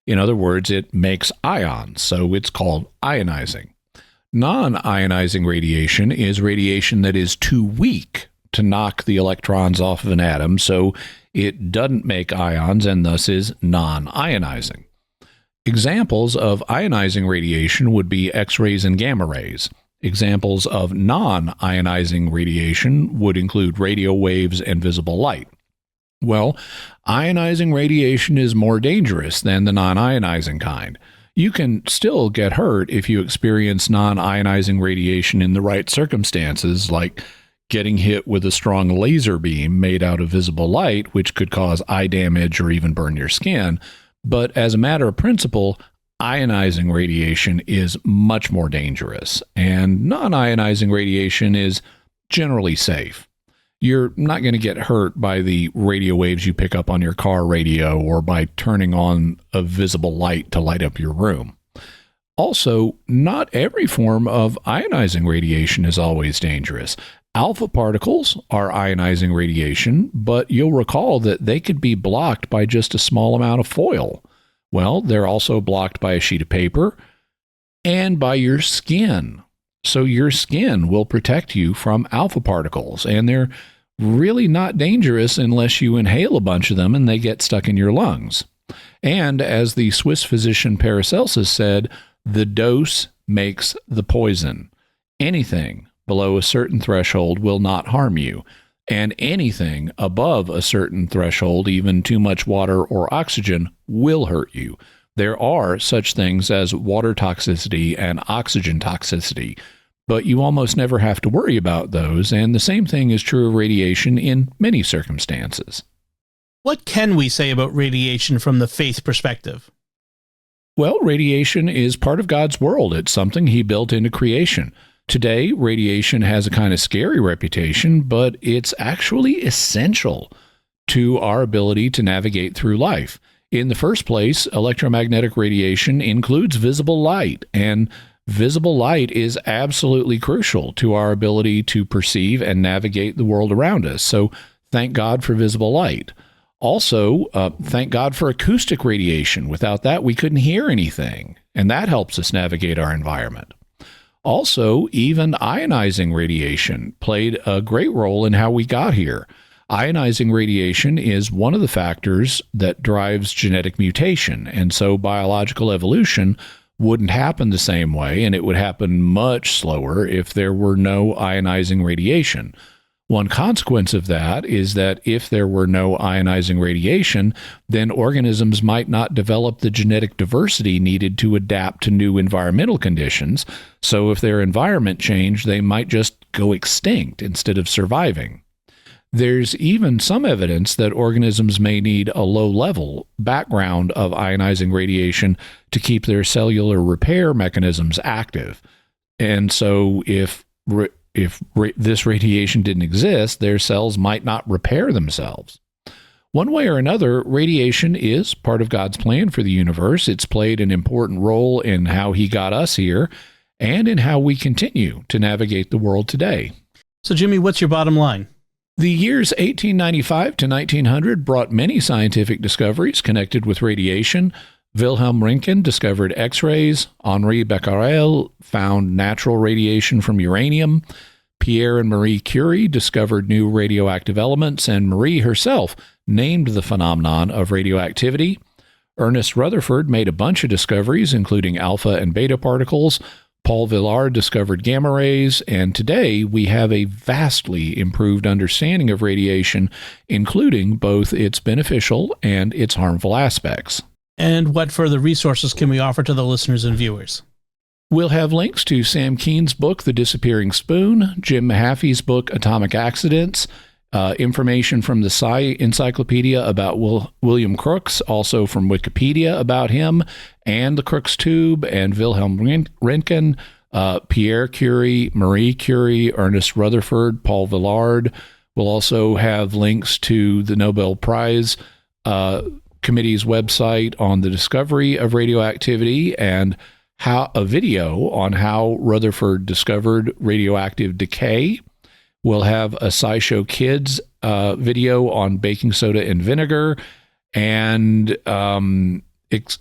Speaker 2: In other words, it makes ions, so it's called ionizing. Non-ionizing radiation is radiation that is too weak to knock the electrons off of an atom, so it doesn't make ions and thus is non-ionizing. Examples of ionizing radiation would be X-rays and gamma rays. Examples of non-ionizing radiation would include radio waves and visible light. Well, ionizing radiation is more dangerous than the non-ionizing kind. You can still get hurt if you experience non-ionizing radiation in the right circumstances, like getting hit with a strong laser beam made out of visible light, which could cause eye damage or even burn your skin. But as a matter of principle, ionizing radiation is much more dangerous, and non-ionizing radiation is generally safe. You're not going to get hurt by the radio waves you pick up on your car radio or by turning on a visible light to light up your room. Also, not every form of ionizing radiation is always dangerous. Alpha particles are ionizing radiation, but you'll recall that they could be blocked by just a small amount of foil. Well, they're also blocked by a sheet of paper and by your skin. So your skin will protect you from alpha particles, and they're really not dangerous unless you inhale a bunch of them and they get stuck in your lungs. And as the Swiss physician Paracelsus said, the dose makes the poison. Anything below a certain threshold will not harm you, and anything above a certain threshold, even too much water or oxygen, will hurt you. There are such things as water toxicity and oxygen toxicity, but you almost never have to worry about those, and the same thing is true of radiation in many circumstances.
Speaker 1: What can we say about radiation from the faith perspective?
Speaker 2: Well, radiation is part of God's world. It's something he built into creation. Today, radiation has a kind of scary reputation, but it's actually essential to our ability to navigate through life. In the first place, electromagnetic radiation includes visible light, and visible light is absolutely crucial to our ability to perceive and navigate the world around us. So thank God for visible light. Also, thank God for acoustic radiation. Without that, we couldn't hear anything, and that helps us navigate our environment. Also, even ionizing radiation played a great role in how we got here. Ionizing radiation is one of the factors that drives genetic mutation, and so biological evolution wouldn't happen the same way, and it would happen much slower if there were no ionizing radiation. One consequence of that is that if there were no ionizing radiation, then organisms might not develop the genetic diversity needed to adapt to new environmental conditions. So if their environment changed, they might just go extinct instead of surviving. There's even some evidence that organisms may need a low-level background of ionizing radiation to keep their cellular repair mechanisms active. And so if this radiation didn't exist, their cells might not repair themselves. One way or another, radiation is part of God's plan for the universe. It's played an important role in how he got us here and in how we continue to navigate the world today.
Speaker 1: So, Jimmy, what's your bottom line?
Speaker 2: The years 1895 to 1900 brought many scientific discoveries connected with radiation. Wilhelm Röntgen discovered X-rays. Henri Becquerel found natural radiation from uranium. Pierre and Marie Curie discovered new radioactive elements, and Marie herself named the phenomenon of radioactivity. Ernest Rutherford made a bunch of discoveries, including alpha and beta particles. Paul Villard discovered gamma rays, and today we have a vastly improved understanding of radiation, including both its beneficial and its harmful aspects.
Speaker 1: And what further resources can we offer to the listeners and viewers?
Speaker 2: We'll have links to Sam Keene's book, The Disappearing Spoon, Jim Mahaffey's book, Atomic Accidents, information from the Sci Encyclopedia about William Crookes, also from Wikipedia about him, and the Crookes tube, and Wilhelm Röntgen, Pierre Curie, Marie Curie, Ernest Rutherford, Paul Villard. We'll also have links to the Nobel Prize Committee's website on the discovery of radioactivity, and a video on how Rutherford discovered radioactive decay. We'll have a SciShow Kids video on baking soda and vinegar, and an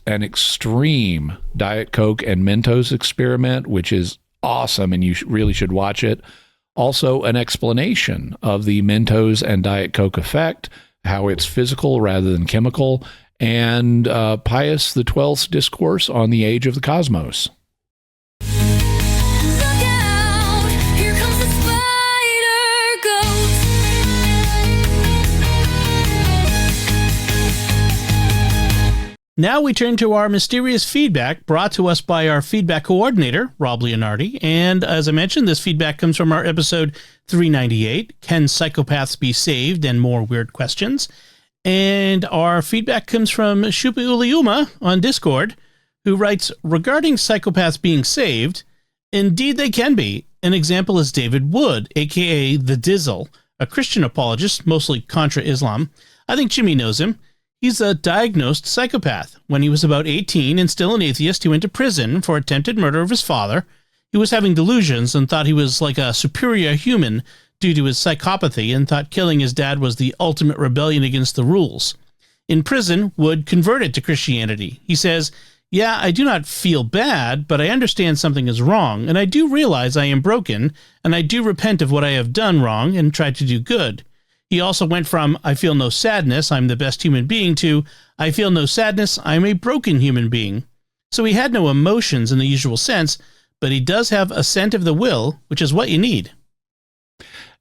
Speaker 2: extreme Diet Coke and Mentos experiment, which is awesome, and you really should watch it. Also, an explanation of the Mentos and Diet Coke effect, how it's physical rather than chemical, and Pius XII's discourse on the age of the cosmos.
Speaker 1: Now we turn to our mysterious feedback brought to us by our feedback coordinator, Rob Leonardi. And as I mentioned, this feedback comes from our episode 398, Can Psychopaths Be Saved? And More Weird Questions. And our feedback comes from Shupa Uliuma on Discord, who writes, regarding psychopaths being saved, indeed they can be. An example is David Wood, a.k.a. The Dizzle, a Christian apologist, mostly contra Islam. I think Jimmy knows him. He's a diagnosed psychopath. When he was about 18 and still an atheist, he went to prison for attempted murder of his father. He was having delusions and thought he was like a superior human due to his psychopathy, and thought killing his dad was the ultimate rebellion against the rules. In prison, Wood converted to Christianity. He says, yeah, I do not feel bad, but I understand something is wrong, and I do realize I am broken, and I do repent of what I have done wrong and try to do good. He also went from, I feel no sadness, I'm the best human being, to, I feel no sadness, I'm a broken human being. So he had no emotions in the usual sense, but he does have assent of the will, which is what you need.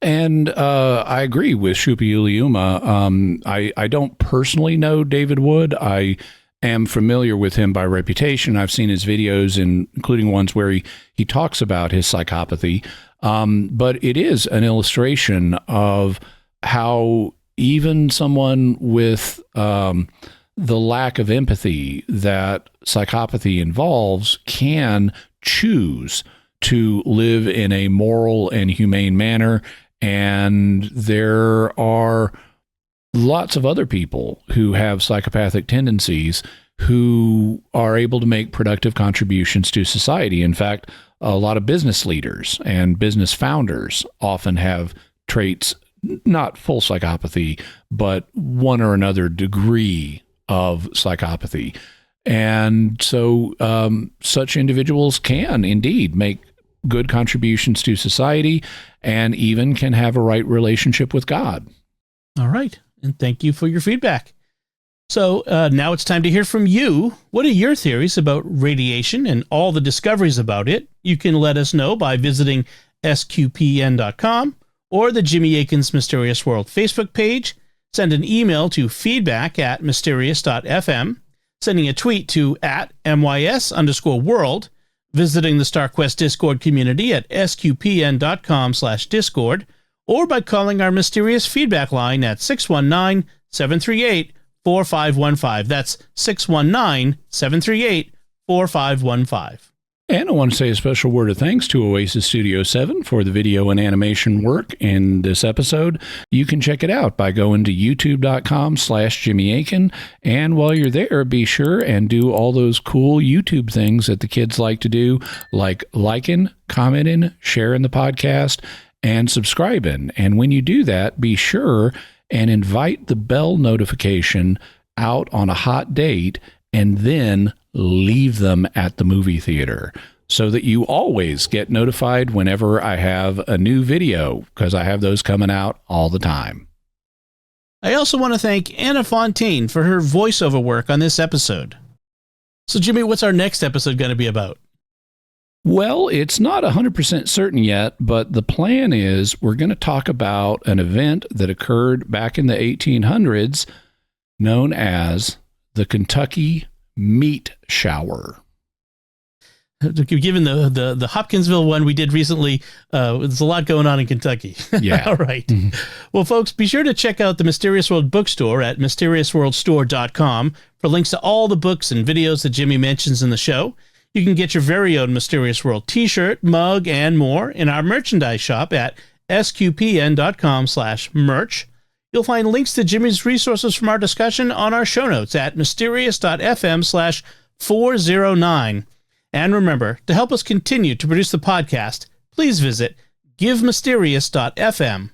Speaker 2: And I agree with Shupi Uliuma. I don't personally know David Wood. I am familiar with him by reputation. I've seen his videos, including ones where he talks about his psychopathy. But it is an illustration of how even someone with the lack of empathy that psychopathy involves can choose to live in a moral and humane manner. And there are lots of other people who have psychopathic tendencies who are able to make productive contributions to society. In fact, a lot of business leaders and business founders often have traits, not full psychopathy, but one or another degree of psychopathy. And so such individuals can indeed make good contributions to society and even can have a right relationship with God.
Speaker 1: All right. And thank you for your feedback. So now it's time to hear from you. What are your theories about radiation and all the discoveries about it? You can let us know by visiting sqpn.com or the Jimmy Akin's Mysterious World Facebook page. Send an email to feedback@mysterious.fm, sending a tweet to @mys_world, visiting the StarQuest Discord community at sqpn.com/discord, or by calling our mysterious feedback line at 619-738-4515. That's 619-738-4515.
Speaker 2: And I want to say a special word of thanks to Oasis Studio 7 for the video and animation work in this episode. You can check it out by going to youtube.com/Jimmy Akin. And while you're there, be sure and do all those cool YouTube things that the kids like to do, like liking, commenting, sharing the podcast, and subscribing. And when you do that, be sure and invite the bell notification out on a hot date, and then leave them at the movie theater so that you always get notified whenever I have a new video, because I have those coming out all the time.
Speaker 1: I also want to thank Anna Fontaine for her voiceover work on this episode. So, Jimmy, what's our next episode going to be about?
Speaker 2: Well, it's not 100% certain yet, but the plan is we're going to talk about an event that occurred back in the 1800s known as the Kentucky Meat Shower.
Speaker 1: Given the Hopkinsville one we did recently, there's a lot going on in Kentucky.
Speaker 2: Yeah.
Speaker 1: All right. Mm-hmm. Well, folks, be sure to check out the Mysterious World bookstore at mysteriousworldstore.com for links to all the books and videos that Jimmy mentions in the show. You can get your very own Mysterious World t-shirt, mug, and more in our merchandise shop at sqpn.com/merch. You'll find links to Jimmy's resources from our discussion on our show notes at mysterious.fm/409. And remember, to help us continue to produce the podcast, please visit givemysterious.fm.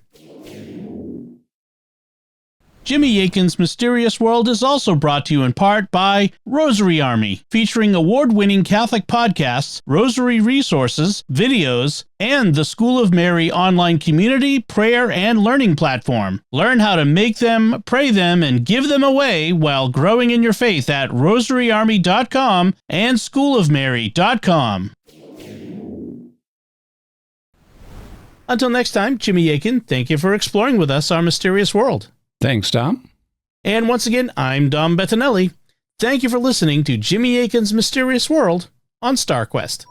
Speaker 1: Jimmy Akin's Mysterious World is also brought to you in part by Rosary Army, featuring award-winning Catholic podcasts, rosary resources, videos, and the School of Mary online community, prayer, and learning platform. Learn how to make them, pray them, and give them away while growing in your faith at rosaryarmy.com and schoolofmary.com. Until next time, Jimmy Akin, thank you for exploring with us our mysterious world.
Speaker 2: Thanks, Tom.
Speaker 1: And once again, I'm Dom Bettinelli. Thank you for listening to Jimmy Akin's Mysterious World on StarQuest.